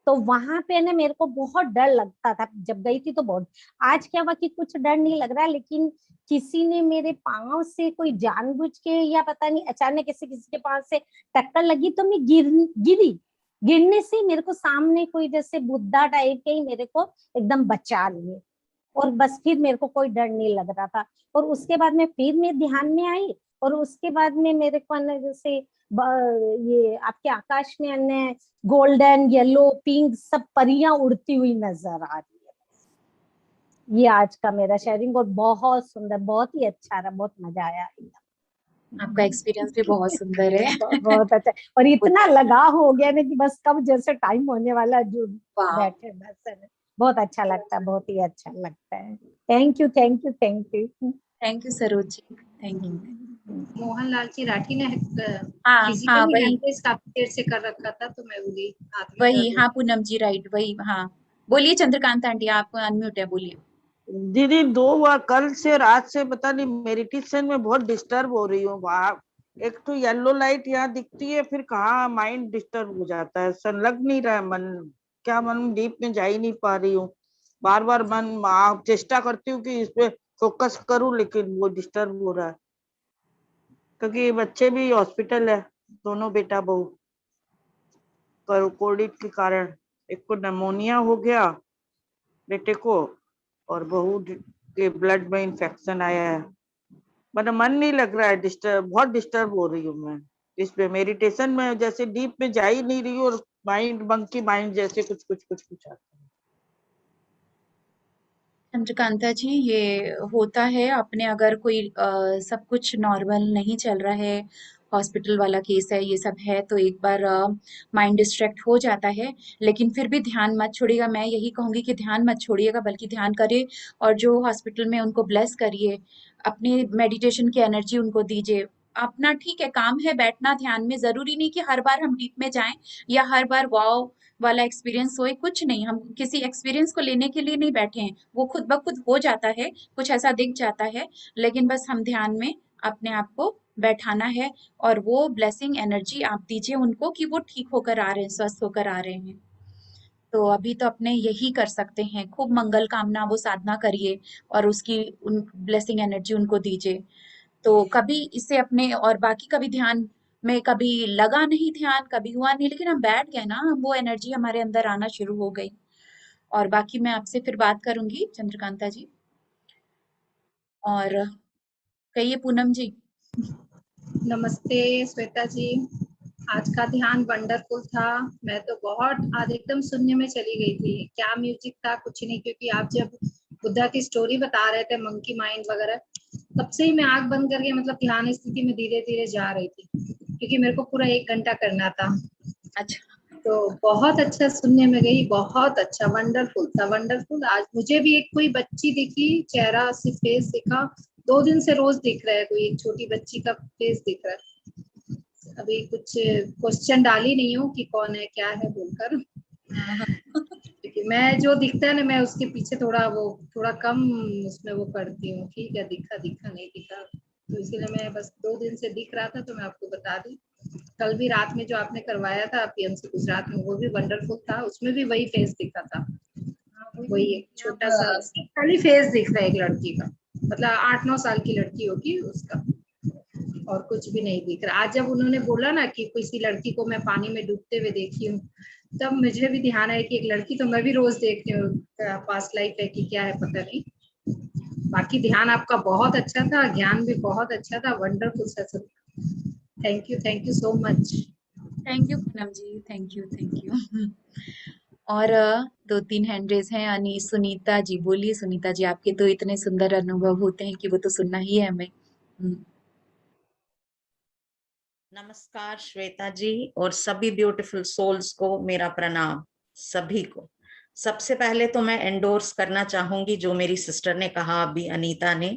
तो वहां पे ना मेरे को बहुत डर लगता था जब गई थी, तो बहुत। आज क्या हुआ कि कुछ डर नहीं लग रहा, लेकिन किसी ने मेरे पांव से, कोई जानबूझ के या पता नहीं अचानक किसी किसी के पांव से टक्कर लगी, तो मैं गिरी। गिरने से मेरे को सामने कोई जैसे बुद्धा टाइप के ही मेरे को एकदम बचा लिए। और बस फिर मेरे को कोई डर नहीं लग रहा था। और उसके बाद में फिर मैं ध्यान में आई, और उसके बाद में मेरे को ना जैसे ये आपके आकाश में अन्य गोल्डन येलो पिंक सब परियां उड़ती हुई नजर आ रही है। ये आज का मेरा शेयरिंग, और बहुत सुंदर, बहुत ही अच्छा रहा, बहुत मजा आया। आपका एक्सपीरियंस भी बहुत सुंदर है। बहुत अच्छा, और इतना लगाव हो गया ना कि बस कब जैसे टाइम होने वाला जो वाह। बैठे बस है ना। बहुत अच्छा लगता है, बहुत ही अच्छा लगता है। Thank you, thank you, thank you. Thank you Saroj ji, thank you. Mohan Lal ji Rathi ने हाँ हाँ फिजिकली वही हैंड रेस काफी देर से कर रखा था, तो मैं बोली हाथ में वही, दर्द हाँ हो। पूनम जी राइट वही, हाँ बोलिए चंद्रकांत आंटी, आप अनम्यूट है, बोलिए। दीदी 2 बार कल से रात से पता नहीं मेडिटेशन में बहुत डिस्टर्ब हो रही हूँ। वहां एक तो येलो लाइट यहाँ दिखती है, फिर कहाँ माइंड डिस्टर्ब हो जाता है, सन लग नहीं रहा है मन। क्या मन डीप में जा ही नहीं पा रही हूँ। बार बार मन चेष्टा करती हूँ कि इस पे फोकस करूँ, लेकिन वो डिस्टर्ब हो रहा है क्योंकि बच्चे भी हॉस्पिटल है, दोनों बेटा बहू कोविड के कारण। एक को निमोनिया हो गया बेटे को, और बहू के ब्लड में इंफेक्शन आया है। मतलब मन नहीं लग रहा है, डिस्टर्ब बहुत डिस्टर्ब हो रही हूँ मैं इस पे। मेडिटेशन में जैसे डीप में जा ही नहीं रही हूँ, और माइंड बंकी माइंड जैसे कुछ आता है। चंद्रकांता जी ये होता है अपने, अगर कोई सब कुछ नॉर्मल नहीं चल रहा है, हॉस्पिटल वाला केस है, ये सब है, तो एक बार माइंड डिस्ट्रैक्ट हो जाता है। लेकिन फिर भी ध्यान मत छोड़िएगा, मैं यही कहूंगी कि ध्यान मत छोड़िएगा बल्कि ध्यान करिए और जो हॉस्पिटल में उनको ब्लेस करिए, अपनी मेडिटेशन की एनर्जी उनको दीजिए। अपना ठीक है, काम है बैठना ध्यान में, जरूरी नहीं कि हर बार हम डीप में जाएं या हर बार वाव वाला एक्सपीरियंस होए, कुछ नहीं, हम किसी एक्सपीरियंस को लेने के लिए नहीं बैठे हैं, वो खुद ब खुद हो जाता है, कुछ ऐसा दिख जाता है, लेकिन बस हम ध्यान में अपने आप को बैठाना है, और वो ब्लेसिंग एनर्जी आप दीजिए उनको कि वो ठीक होकर आ रहे हैं, स्वस्थ होकर आ रहे हैं। तो अभी तो अपने यही कर सकते हैं, खूब मंगल कामना वो साधना करिए और उसकी उन ब्लेसिंग एनर्जी उनको दीजिए। तो कभी इससे अपने, और बाकी कभी ध्यान में कभी लगा नहीं ध्यान, कभी हुआ नहीं, लेकिन हम बैठ गए ना, वो एनर्जी हमारे अंदर आना शुरू हो गई। और बाकी मैं आपसे फिर बात करूंगी चंद्रकांता जी। और कहिए पूनम जी। नमस्ते श्वेता जी। आज का ध्यान वंडरफुल था। मैं तो बहुत आज एकदम शून्य में चली गई थी, क्या म्यूजिक था कुछ नहीं, क्योंकि आप जब बुद्धा की स्टोरी बता रहे थे मंकी माइंड वगैरह, तब से ही मैं आंख बंद करके मतलब ध्यान स्थिति में धीरे धीरे जा रही थी, क्योंकि मेरे को पूरा 1 घंटा करना था। अच्छा। तो बहुत अच्छा सुनने में गई, बहुत अच्छा, वंडरफुल था, वंडरफुल। आज मुझे भी एक कोई बच्ची दिखी, चेहरा से फेस दिखा, 2 दिन से रोज दिख रहा है, कोई एक छोटी बच्ची का फेस दिख रहा है। अभी कुछ क्वेश्चन डाली नहीं हूँ कि कौन है क्या है बोलकर, क्योंकि मैं जो दिखता है ना, मैं उसके पीछे थोड़ा कम उसमें वो करती हूँ, ठीक है दिखा दिखा नहीं दिखा, तो इसीलिए मैं बस 2 दिन से दिख रहा था तो मैं आपको बता दी। कल भी रात में जो आपने करवाया था पीएमसी गुजरात में, वो भी वंडरफुल था, उसमें भी वही फेस दिखा था, वही एक छोटा सा खाली फेस दिख रहा है एक लड़की का, मतलब 8-9 साल की लड़की होगी उसका, और कुछ भी नहीं दिख रहा। आज जब उन्होंने बोला ना कि किसी लड़की को मैं पानी में डूबते हुए देखी हूँ, तब मुझे भी ध्यान आया कि एक लड़की तो मैं भी रोज देखती हूँ, पास्ट लाइफ है कि क्या है पता नहीं। बाकी ध्यान आपका बहुत अच्छा था, ज्ञान भी बहुत अच्छा था, wonderful session. Thank you so much. Thank you Poonam ji, thank you thank you. और 2-3 हैंड रेज हैं। सुनीता जी, बोलिए सुनीता जी, आपके तो इतने सुंदर अनुभव होते हैं कि वो तो सुनना ही है हमें। नमस्कार श्वेता जी और सभी ब्यूटीफुल सोल्स को मेरा प्रणाम, सभी को। सबसे पहले तो मैं एंडोर्स करना चाहूंगी जो मेरी सिस्टर ने कहा अभी, अनीता ने,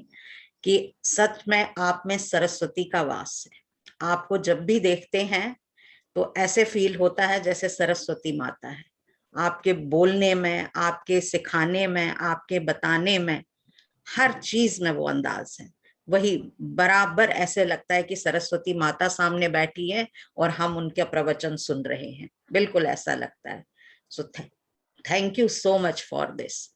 कि सच में आप में सरस्वती का वास है। आपको जब भी देखते हैं तो ऐसे फील होता है जैसे सरस्वती माता है। आपके बोलने में, आपके सिखाने में, आपके बताने में, हर चीज में वो अंदाज है। वही बराबर ऐसे लगता है कि सरस्वती माता सामने बैठी है और हम उनके प्रवचन सुन रहे हैं, बिल्कुल ऐसा लगता है। So thank you so much for this.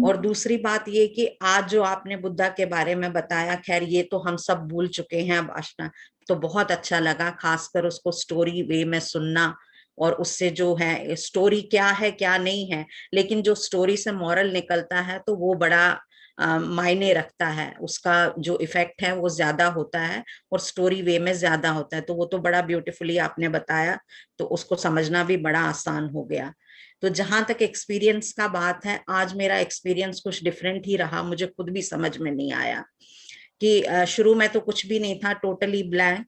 और दूसरी बात ये कि आज जो आपने बुद्धा के बारे में बताया, खैर ये तो हम सब भूल चुके हैं अब आशना, तो बहुत अच्छा लगा खासकर उसको स्टोरी वे में सुनना, और उससे जो है स्टोरी क्या है क्या नहीं है, लेकिन जो स्टोरी से मॉरल निकलता है तो वो बड़ा मायने रखता है, उसका जो इफेक्ट है वो ज्यादा होता है और स्टोरी वे में ज्यादा होता है। तो वो तो बड़ा ब्यूटीफुली आपने बताया, तो उसको समझना भी बड़ा आसान हो गया। तो जहां तक एक्सपीरियंस का बात है, आज मेरा एक्सपीरियंस कुछ डिफरेंट ही रहा, मुझे खुद भी समझ में नहीं आया कि शुरू में तो कुछ भी नहीं था, टोटली ब्लैंक।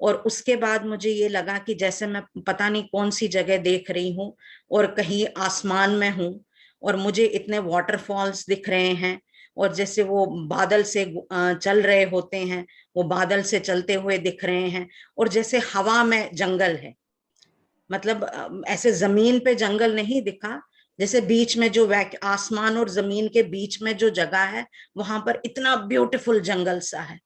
और उसके बाद मुझे ये लगा कि जैसे मैं पता नहीं कौन सी जगह देख रही हूँ और कहीं आसमान में हूँ, और मुझे इतने वाटरफॉल्स दिख रहे हैं, और जैसे वो बादल से चल रहे होते हैं, वो बादल से चलते हुए दिख रहे हैं, और जैसे हवा में जंगल है, मतलब ऐसे जमीन पे जंगल नहीं दिखा, जैसे बीच में जो आसमान और जमीन के बीच में जो जगह है वहां पर इतना ब्यूटीफुल जंगल सा है।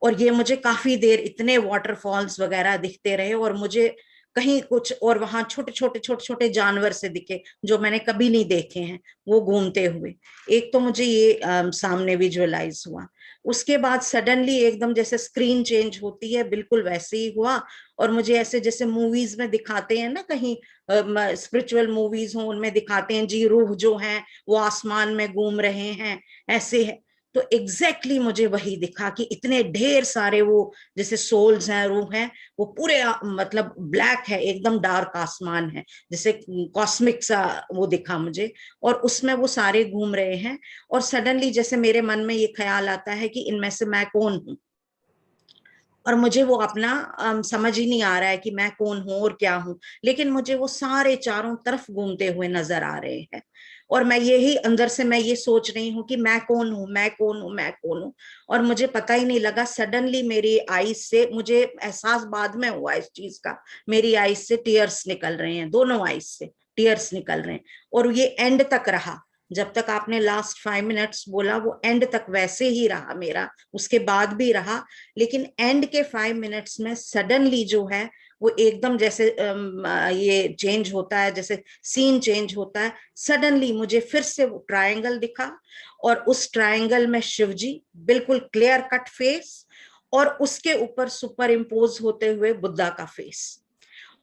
और ये मुझे काफी देर इतने वाटरफॉल्स वगैरह दिखते रहे, और मुझे कहीं कुछ, और वहां छोटे छोटे जानवर से दिखे जो मैंने कभी नहीं देखे हैं, वो घूमते हुए। एक तो मुझे ये सामने विजुअलाइज हुआ। उसके बाद सडनली एकदम जैसे स्क्रीन चेंज होती है, बिल्कुल वैसे ही हुआ, और मुझे ऐसे जैसे मूवीज में दिखाते हैं ना, कहीं स्पिरिचुअल मूवीज हो उनमें दिखाते हैं जी, रूह जो है वो आसमान में घूम रहे हैं, ऐसे है। तो एग्जैक्टली मुझे वही दिखा कि इतने ढेर सारे वो जैसे सोल्स हैं, रूह हैं, वो पूरे मतलब ब्लैक है, एकदम डार्क आसमान है, जैसे कॉस्मिक सा वो दिखा मुझे, और उसमें वो सारे घूम रहे हैं। और सडनली जैसे मेरे मन में ये ख्याल आता है कि इनमें से मैं कौन हूं। और मुझे वो अपना समझ ही नहीं आ रहा है कि मैं कौन हूं और क्या हूं, लेकिन मुझे वो सारे चारों तरफ घूमते हुए नजर आ रहे हैं। और मैं यही अंदर से मैं ये सोच रही हूँ कि मैं कौन हूँ, मैं कौन हूँ, मैं कौन हूँ। और मुझे पता ही नहीं लगा, सडनली मेरी आईज से, मुझे एहसास बाद में हुआ इस चीज का, मेरी आईज से टीयर्स निकल रहे हैं, दोनों आईज से टीयर्स निकल रहे हैं। और ये एंड तक रहा, जब तक आपने लास्ट 5 मिनट्स बोला वो एंड तक वैसे ही रहा मेरा, उसके बाद भी रहा। लेकिन एंड के 5 मिनट्स में सडनली जो है वो एकदम जैसे ये चेंज होता है, जैसे सीन चेंज होता है। सडनली मुझे फिर से वो ट्रायंगल दिखा, और उस ट्रायंगल में शिवजी बिल्कुल क्लियर कट फेस, और उसके ऊपर सुपर इम्पोज होते हुए बुद्धा का फेस।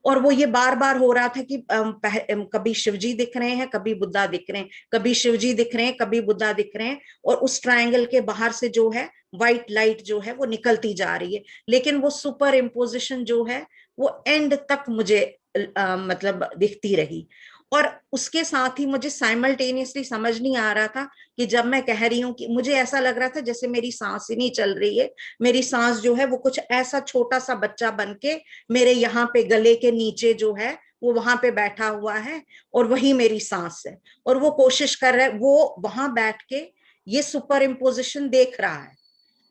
और वो ये बार बार हो रहा था कि कभी शिवजी दिख रहे हैं, कभी बुद्धा दिख रहे हैं, कभी शिवजी दिख रहे हैं, कभी बुद्धा दिख रहे हैं। और उस ट्रायंगल के बाहर से जो है व्हाइट लाइट जो है वो निकलती जा रही है, लेकिन वो सुपर इम्पोजिशन जो है वो एंड तक मुझे मतलब दिखती रही। और उसके साथ ही मुझे साइमल्टेनियसली समझ नहीं आ रहा था कि जब मैं कह रही हूँ कि मुझे ऐसा लग रहा था जैसे मेरी सांस ही नहीं चल रही है, मेरी सांस जो है वो कुछ ऐसा छोटा सा बच्चा बन के मेरे यहाँ पे गले के नीचे जो है वो वहां पे बैठा हुआ है, और वही मेरी सांस है। और वो कोशिश कर रहा है, वो वहां बैठ के ये सुपर इम्पोजिशन देख रहा है,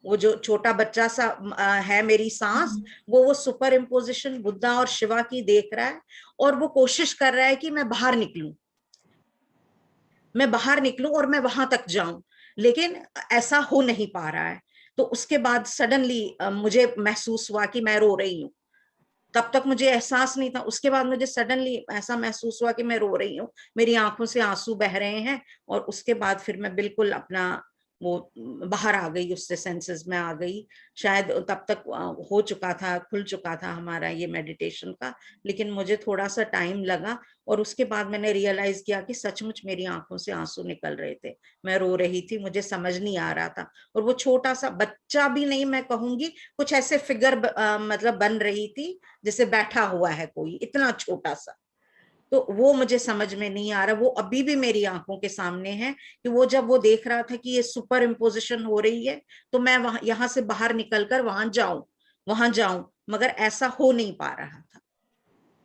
वो जो छोटा बच्चा सा है मेरी सांस, वो सुपर इम्पोजिशन बुद्धा और शिवा की देख रहा है। और वो कोशिश कर रहा है कि मैं बाहर निकलूं, मैं बाहर निकलूं और मैं वहां तक जाऊं, लेकिन ऐसा हो नहीं पा रहा है। तो उसके बाद सडनली मुझे महसूस हुआ कि मैं रो रही हूँ। तब तक मुझे एहसास नहीं था, उसके बाद मुझे सडनली ऐसा महसूस हुआ कि मैं रो रही हूँ, मेरी आंखों से आंसू बह रहे हैं। और उसके बाद फिर मैं बिल्कुल अपना वो बाहर आ गई, उससे सेंसेस में आ गई। शायद तब तक हो चुका था, खुल चुका था हमारा ये मेडिटेशन का, लेकिन मुझे थोड़ा सा टाइम लगा। और उसके बाद मैंने रियलाइज किया कि सचमुच मेरी आंखों से आंसू निकल रहे थे, मैं रो रही थी, मुझे समझ नहीं आ रहा था। और वो छोटा सा बच्चा भी नहीं मैं कहूंगी, कुछ ऐसे फिगर मतलब बन रही थी जैसे बैठा हुआ है कोई, इतना छोटा सा। तो वो मुझे समझ में नहीं आ रहा, वो अभी भी मेरी आंखों के सामने है कि वो जब वो देख रहा था कि ये सुपर इम्पोजिशन हो रही है, तो मैं वहां यहाँ से बाहर निकलकर वहां जाऊं, मगर ऐसा हो नहीं पा रहा था।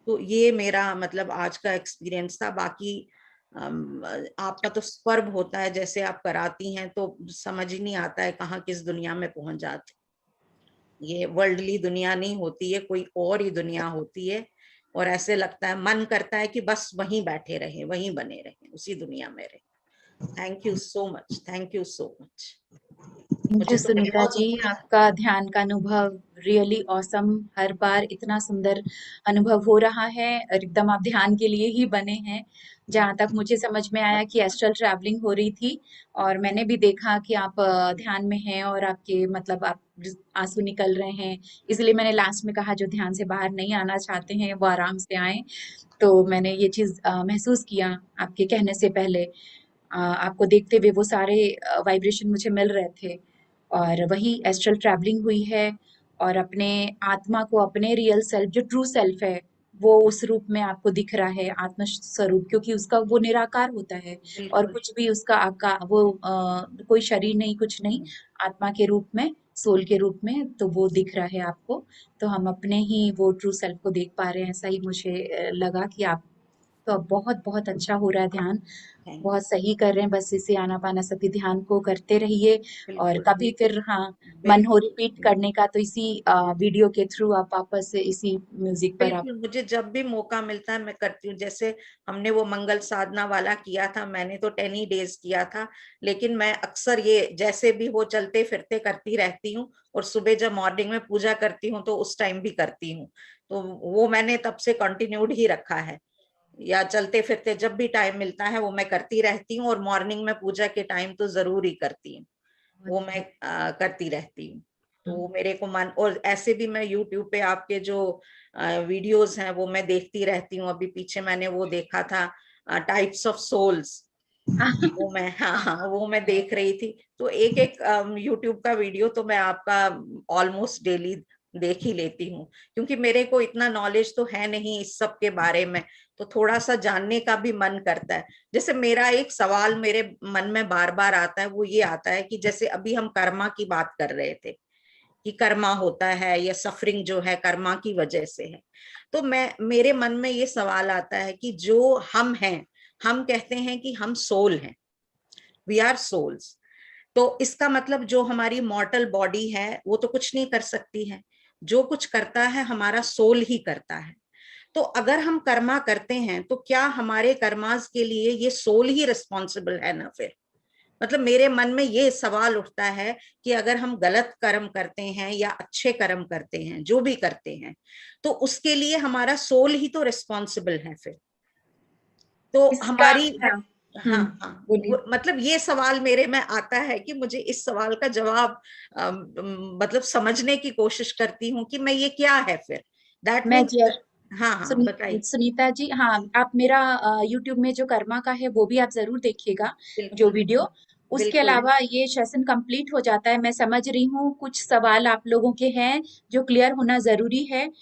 तो ये मेरा मतलब आज का एक्सपीरियंस था। बाकी आपका तो स्पर्ब होता है, जैसे आप कराती हैं तो समझ ही नहीं आता है कहाँ किस दुनिया में पहुंच जाते। ये वर्ल्डली दुनिया नहीं होती है, कोई और ही दुनिया होती है। और ऐसे लगता है, मन करता है कि बस वहीं बैठे रहे, वहीं बने रहे, उसी दुनिया में रहे। Thank you so much, thank you so much. Thank you मुझे तो सुनीता बहुत, जी, आपका ध्यान का अनुभव रियली ऑसम। हर बार इतना सुंदर अनुभव हो रहा है और एकदम आप ध्यान के लिए ही बने हैं। जहाँ तक मुझे समझ में आया कि एस्ट्रल ट्रैवलिंग हो रही थी, और मैंने भी देखा कि आप ध्यान में हैं और आपके मतलब आप आंसू निकल रहे हैं। इसलिए मैंने लास्ट में कहा जो ध्यान से बाहर नहीं आना चाहते हैं वो आराम से आएं। तो मैंने ये चीज महसूस किया आपके कहने से पहले। आपको देखते हुए वो सारे वाइब्रेशन मुझे मिल रहे थे, और वही एस्ट्रल ट्रैवलिंग हुई है। और अपने आत्मा को, अपने रियल सेल्फ जो ट्रू सेल्फ है, वो उस रूप में आपको दिख रहा है, आत्म स्वरूप, क्योंकि उसका वो निराकार होता है और बिल्कुल कुछ भी उसका आकार वो कोई शरीर नहीं, कुछ नहीं, आत्मा के रूप में, सोल के रूप में, तो वो दिख रहा है आपको। तो हम अपने ही वो ट्रू सेल्फ को देख पा रहे हैं, ऐसा ही मुझे लगा कि आप तो अब बहुत बहुत अच्छा हो रहा है ध्यान, थैंक, बहुत सही कर रहे हैं। बस इसे आनापानासती ध्यान को करते रहिए। और बिल्कुल कभी फिर हाँ मन हो रिपीट बिल्कुल करने का, तो इसी वीडियो के थ्रू आप वापस से इसी म्यूजिक पर आप। बिल्कुल, मुझे जब भी मौका मिलता है मैं करती हूँ। जैसे हमने वो मंगल साधना वाला किया था, मैंने तो 10 ही डेज किया था, लेकिन मैं अक्सर ये जैसे भी हो चलते फिरते करती रहती हूँ। और सुबह जब मॉर्निंग में पूजा करती हूँ तो उस टाइम भी करती हूँ। तो वो मैंने तब से कंटिन्यूड ही रखा है, या चलते फिरते जब भी टाइम मिलता है वो मैं करती रहती हूँ। और मॉर्निंग में पूजा के टाइम तो जरूर ही करती हूँ, वो मैं करती रहती हूँ। तो वो मेरे को मन, और ऐसे भी मैं यूट्यूब पे आपके जो वीडियोस हैं वो मैं देखती रहती हूँ। अभी पीछे मैंने वो देखा था टाइप्स ऑफ सोल्स, वो मैं, हाँ हाँ, वो मैं देख रही थी। तो एक एक यूट्यूब का वीडियो तो मैं आपका ऑलमोस्ट डेली देख ही लेती हूँ, क्योंकि मेरे को इतना नॉलेज तो है नहीं इस सब के बारे में। तो थोड़ा सा जानने का भी मन करता है। जैसे मेरा एक सवाल मेरे मन में बार बार आता है, वो ये आता है कि जैसे अभी हम कर्मा की बात कर रहे थे कि कर्मा होता है या सफरिंग जो है कर्मा की वजह से है। तो मेरे मन में ये सवाल आता है कि जो हम हैं, हम कहते हैं कि हम सोल हैं, वी आर सोल्स, तो इसका मतलब जो हमारी मॉर्टल बॉडी है वो तो कुछ नहीं कर सकती है, जो कुछ करता है हमारा सोल ही करता है। तो अगर हम कर्मा करते हैं तो क्या हमारे कर्मास के लिए ये सोल ही रिस्पॉन्सिबल है ना? फिर मतलब मेरे मन में ये सवाल उठता है कि अगर हम गलत कर्म करते हैं या अच्छे कर्म करते हैं, जो भी करते हैं, तो उसके लिए हमारा सोल ही तो रिस्पॉन्सिबल है फिर। तो इसका हमारी हाँ, हाँ हाँ, बोलिए। मतलब ये सवाल मेरे में आता है कि मुझे इस सवाल का जवाब मतलब समझने की कोशिश करती हूँ कि मैं ये क्या है फिर, दैट मैं मीन्स। हाँ हाँ, बताइए। सुनीता जी, हाँ, आप मेरा यूट्यूब में जो कर्मा का है वो भी आप जरूर देखिएगा, जो बिल्कुल वीडियो। उसके बिल्कुल। अलावा ये सेशन कंप्लीट हो जाता है, मैं समझ रही हूँ कुछ सवाल आप लोगों के हैं जो क्लियर होना जरूरी है,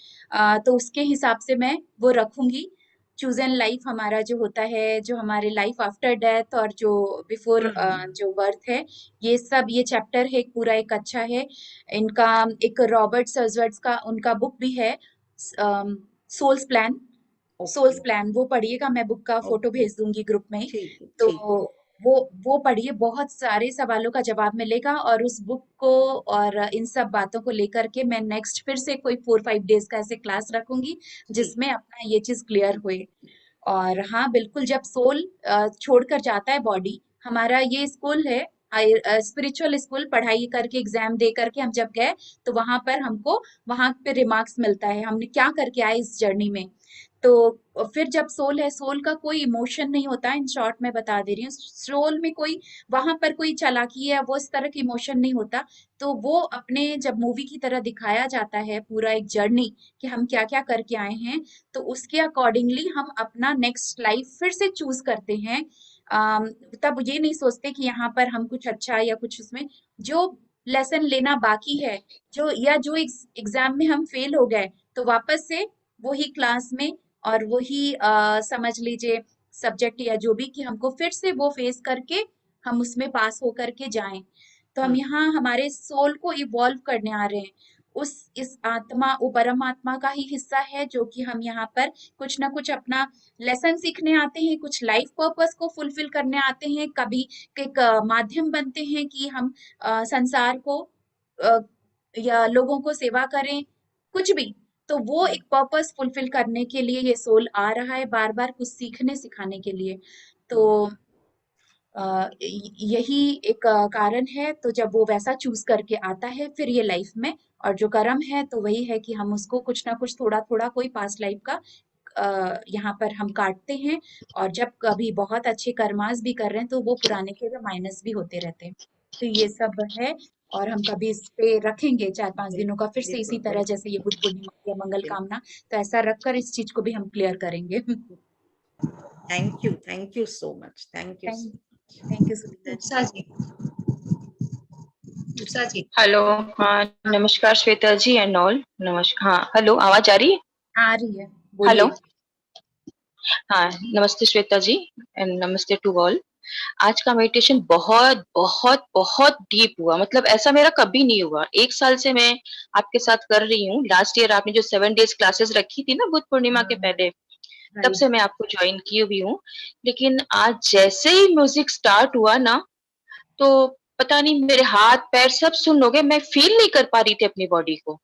तो उसके हिसाब से मैं वो रखूंगी। चूज एन लाइफ हमारा जो होता है, जो हमारे लाइफ आफ्टर डेथ और जो बिफोर जो बर्थ है, ये सब ये चैप्टर है, एक पूरा एक अच्छा है। इनका एक रॉबर्ट सर्जवर्ट्स का उनका बुक भी है, souls plan. Souls okay plan वो पढ़िएगा, मैं बुक का फोटो ओके, भेज दूंगी ग्रुप में ही। ठीक है तो ठीक है। वो पढ़िए, बहुत सारे सवालों का जवाब मिलेगा। और उस बुक को और इन सब बातों को लेकर के मैं नेक्स्ट फिर से कोई 4-5 डेज का ऐसे क्लास रखूंगी ठीक। जिसमें अपना ये चीज क्लियर हुए। और हाँ बिल्कुल, जब सोल छोड़कर जाता है बॉडी, हमारा ये स्कूल है, स्पिरिचुअल स्कूल, पढ़ाई करके एग्जाम दे करके हम जब गए तो वहां पर हमको वहां पे रिमार्क्स मिलता है हमने क्या करके आए इस जर्नी में। तो फिर जब सोल है, सोल का कोई इमोशन नहीं होता, इन शॉर्ट में बता दे रही हूँ, सोल में कोई वहां पर कोई चालाकी है, वो इस तरह की इमोशन नहीं होता। तो वो अपने जब मूवी की तरह दिखाया जाता है पूरा एक जर्नी कि हम क्या क्या करके आए हैं, तो उसके अकॉर्डिंगली हम अपना नेक्स्ट लाइफ फिर से चूज करते हैं। तब ये नहीं सोचते कि यहाँ पर हम कुछ अच्छा या कुछ उसमें जो लेसन लेना बाकी है, जो या जो एग्जाम में हम फेल हो गए, तो वापस से वही क्लास में और वही समझ लीजिए सब्जेक्ट या जो भी, कि हमको फिर से वो फेस करके हम उसमें पास हो करके जाएं। तो हम यहाँ हमारे सोल को इवॉल्व करने आ रहे हैं, उस इस आत्मा, वो परमात्मा का ही हिस्सा है, जो कि हम यहाँ पर कुछ ना कुछ अपना लेसन सीखने आते हैं, कुछ लाइफ पर्पस को फुलफिल करने आते हैं, कभी एक माध्यम बनते हैं कि हम संसार को अ, या लोगों को सेवा करें, कुछ भी। तो वो एक पर्पस फुलफिल करने के लिए ये सोल आ रहा है बार बार, कुछ सीखने सिखाने के लिए। तो यही एक कारण है। तो जब वो वैसा चूज करके आता है फिर ये लाइफ में, और जो कर्म है तो वही है कि हम उसको कुछ ना कुछ थोड़ा थोड़ा कोई पास्ट लाइफ का यहाँ पर हम काटते हैं। और जब कभी बहुत अच्छे कर्मास भी कर रहे हैं तो वो पुराने के भी माइनस भी होते रहते हैं। तो ये सब है। और हम कभी इस पे रखेंगे 4-5 दिनों का फिर से इसी बिल्कुल तरह, बिल्कुल जैसे ये बुद्ध पूर्णिमा या मंगल बिल्कुल। कामना, तो ऐसा रखकर इस चीज को भी हम क्लियर करेंगे। Thank you so much, thank you so much. Thank you Sunita ji. Usha ji, Usha ji. Hello, हाँ नमस्कार श्वेता जी एंड ऑल। नमस्कार, हाँ हेलो, आवाज आ रही है? आ रही है, हेलो, बोलिए। हाँ नमस्ते श्वेता जी एंड नमस्ते टू ऑल। आज का मेडिटेशन बहुत बहुत बहुत डीप हुआ, मतलब ऐसा मेरा कभी नहीं हुआ। 1 साल से मैं आपके साथ कर रही हूँ। लास्ट ईयर आपने जो 7 डेज क्लासेस रखी थी ना बुद्ध पूर्णिमा के पहले, तब राइट। से मैं आपको ज्वाइन की हुई हूँ। लेकिन आज जैसे ही म्यूजिक स्टार्ट हुआ ना, तो पता नहीं मेरे हाथ पैर सब सुन्न हो गए, मैं फील नहीं कर पा रही थी अपनी बॉडी को।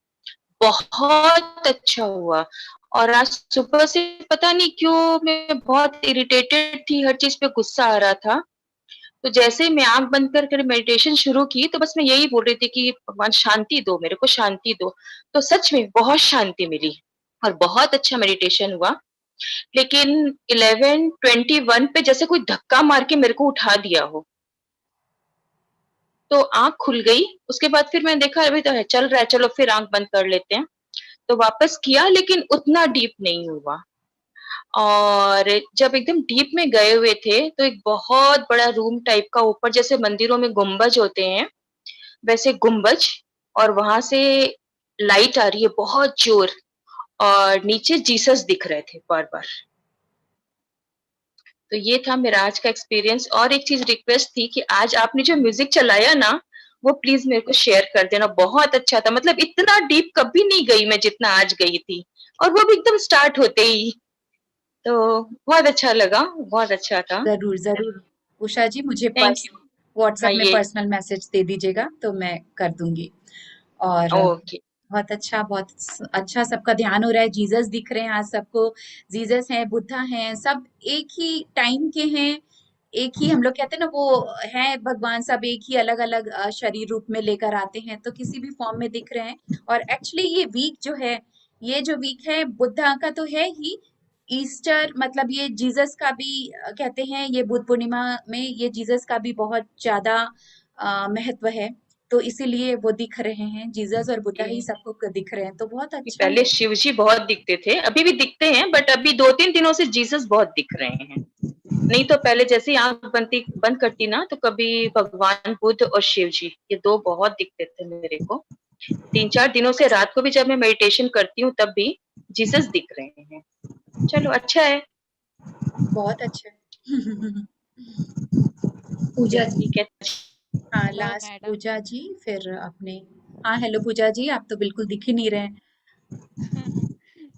बहुत अच्छा हुआ। और आज सुबह से पता नहीं क्यों मैं बहुत इरिटेटेड थी, हर चीज पे गुस्सा आ रहा था। तो जैसे ही मैं आंख बंद कर मेडिटेशन शुरू की, तो बस मैं यही बोल रही थी कि भगवान शांति दो, मेरे को शांति दो। तो सच में बहुत शांति मिली और बहुत अच्छा मेडिटेशन हुआ। लेकिन 11:21 पे जैसे कोई धक्का मार के मेरे को उठा दिया हो, तो आंख खुल गई। उसके बाद फिर मैंने देखा अभी तो है, चल रहा है, चलो फिर आंख बंद कर लेते हैं। तो वापस किया, लेकिन उतना डीप नहीं हुआ। और जब एकदम डीप में गए हुए थे, तो एक बहुत बड़ा रूम टाइप का, ऊपर जैसे मंदिरों में गुंबज होते हैं वैसे गुंबज, और वहां से लाइट आ रही है बहुत जोर, और नीचे जीसस दिख रहे थे बार बार। तो ये था मेरा आज का एक्सपीरियंस। और एक चीज रिक्वेस्ट थी कि आज आपने जो म्यूजिक चलाया ना, वो प्लीज मेरे को शेयर कर देना। बहुत अच्छा था, मतलब इतना डीप कभी नहीं गई मैं जितना आज गई थी, और वो भी एकदम स्टार्ट होते ही। तो बहुत अच्छा लगा, बहुत अच्छा था। जरूर जरूर उषा जी, मुझे थैंक यू। हाँ व्हाट्सएप में ये पर्सनल मैसेज दे दीजिएगा तो मैं कर दूंगी। और ओके। बहुत अच्छा, बहुत अच्छा, सबका ध्यान हो रहा है, जीसस दिख रहे हैं आज सबको। जीसस हैं, बुद्धा हैं, सब एक ही टाइम के हैं, एक ही, हम लोग कहते हैं ना वो है भगवान, सब एक ही अलग अलग शरीर रूप में लेकर आते हैं, तो किसी भी फॉर्म में दिख रहे हैं। और एक्चुअली ये वीक जो है, ये जो वीक है बुद्धा का तो है ही, ईस्टर मतलब ये जीसस का भी कहते हैं, ये बुद्ध पूर्णिमा में ये जीसस का भी बहुत ज्यादा महत्व है, तो इसीलिए वो दिख रहे हैं, जीसस और बुद्धा ही सबको दिख रहे हैं, तो बहुत अच्छा पहले है। शिव जी बहुत दिखते थे, अभी भी दिखते हैं, बट अभी 2-3 दिनों से जीसस बहुत दिख रहे हैं। नहीं तो पहले जैसे ही आंख बंद करती ना, तो कभी भगवान बुद्ध और शिव जी, ये दो बहुत दिखते थे मेरे को। 3-4 दिनों से रात को भी जब मैं मेडिटेशन करती हूँ तब भी जीसस दिख रहे हैं। चलो अच्छा है। बहुत अच्छा है। पूजा जी। ठीक है। हाँ, हेलो लास्ट मैडम। पूजा जी, फिर अपने। हाँ, हेलो पूजा जी, आप तो बिल्कुल दिख ही नहीं रहे हैं।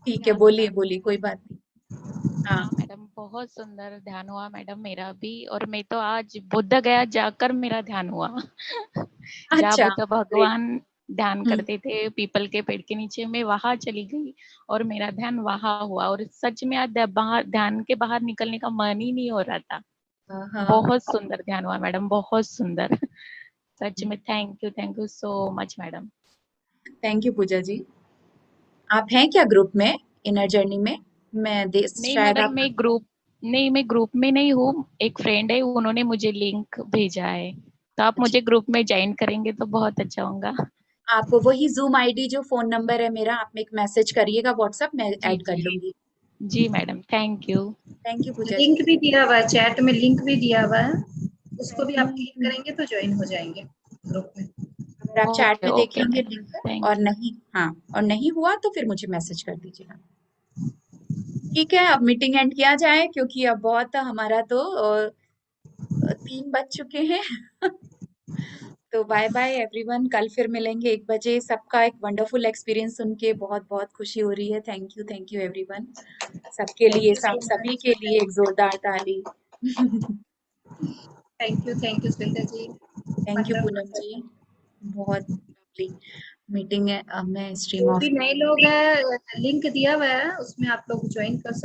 ठीक है, ध्यान बोलिए हुआ। बोलिए, कोई बात नहीं। हाँ हाँ मैडम, बहुत सुंदर ध्यान हुआ मैडम मेरा भी, और मैं तो आज बुद्ध गया जाकर मेरा ध्यान हुआ। जहाँ अच्छा, बुद्ध ग्रेट। भगवान ध्यान करते थे पीपल के पेड़ के नीचे, मैं वहां चली गई और मेरा ध्यान वहां हुआ, और सच में आज बाहर ध्यान के बाहर निकलने का मन ही नहीं हो रहा था। हाँ, बहुत सुंदर ध्यान हुआ मैडम, बहुत सुंदर। सच में thank you so much madam. Thank you Pooja ji. आप हैं क्या ग्रुप में, इनर जर्नी में? मैं नहीं शायद मैडम, आप। मैं ग्रुप में नहीं हूँ, एक फ्रेंड है, उन्होंने मुझे लिंक भेजा है, तो आप अच्छा, मुझे ग्रुप में ज्वाइन करेंगे तो बहुत अच्छा होगा। आप वही जूम आईडी जो फोन नंबर है मेरा, आप में एक मैसेज करिएगा व्हाट्सएप, मैं जी ऐड कर जी लूंगी। जी madam, thank you. Thank you Pooja ji. Link भी दिया हुआ है, चैट में लिंक भी दिया हुआ है, उसको भी आप क्लिक हम्म, करेंगे तो ज्वाइन हो जाएंगे ग्रुप में। अगर आप चैट ओके में ओके देखेंगे मैडम, लिंक, और थैंक यू। नहीं, हाँ, और नहीं हुआ तो फिर मुझे मैसेज कर दीजिएगा। ठीक है, अब मीटिंग एंड किया जाए, क्योंकि अब बहुत हमारा तो 3 बज चुके हैं। तो बाय बाय एवरीवन, कल फिर मिलेंगे 1 बजे। सबका एक वंडरफुल एक्सपीरियंस सुन के बहुत बहुत खुशी हो रही है। थैंक यू एवरीवन, सबके थैंक लिए, यू सब सो सभी मच। के लिए एक जोरदार ताली। Thank you Shweta ji. Thank you Poonam wonderful. जी, बहुत लवली मीटिंग है। अब मैं स्ट्रीम जो ऑफ। भी नए लोग हैं लिंक दिया हुआ है, उसमें आप लोग ज्वाइन कर सकते हैं।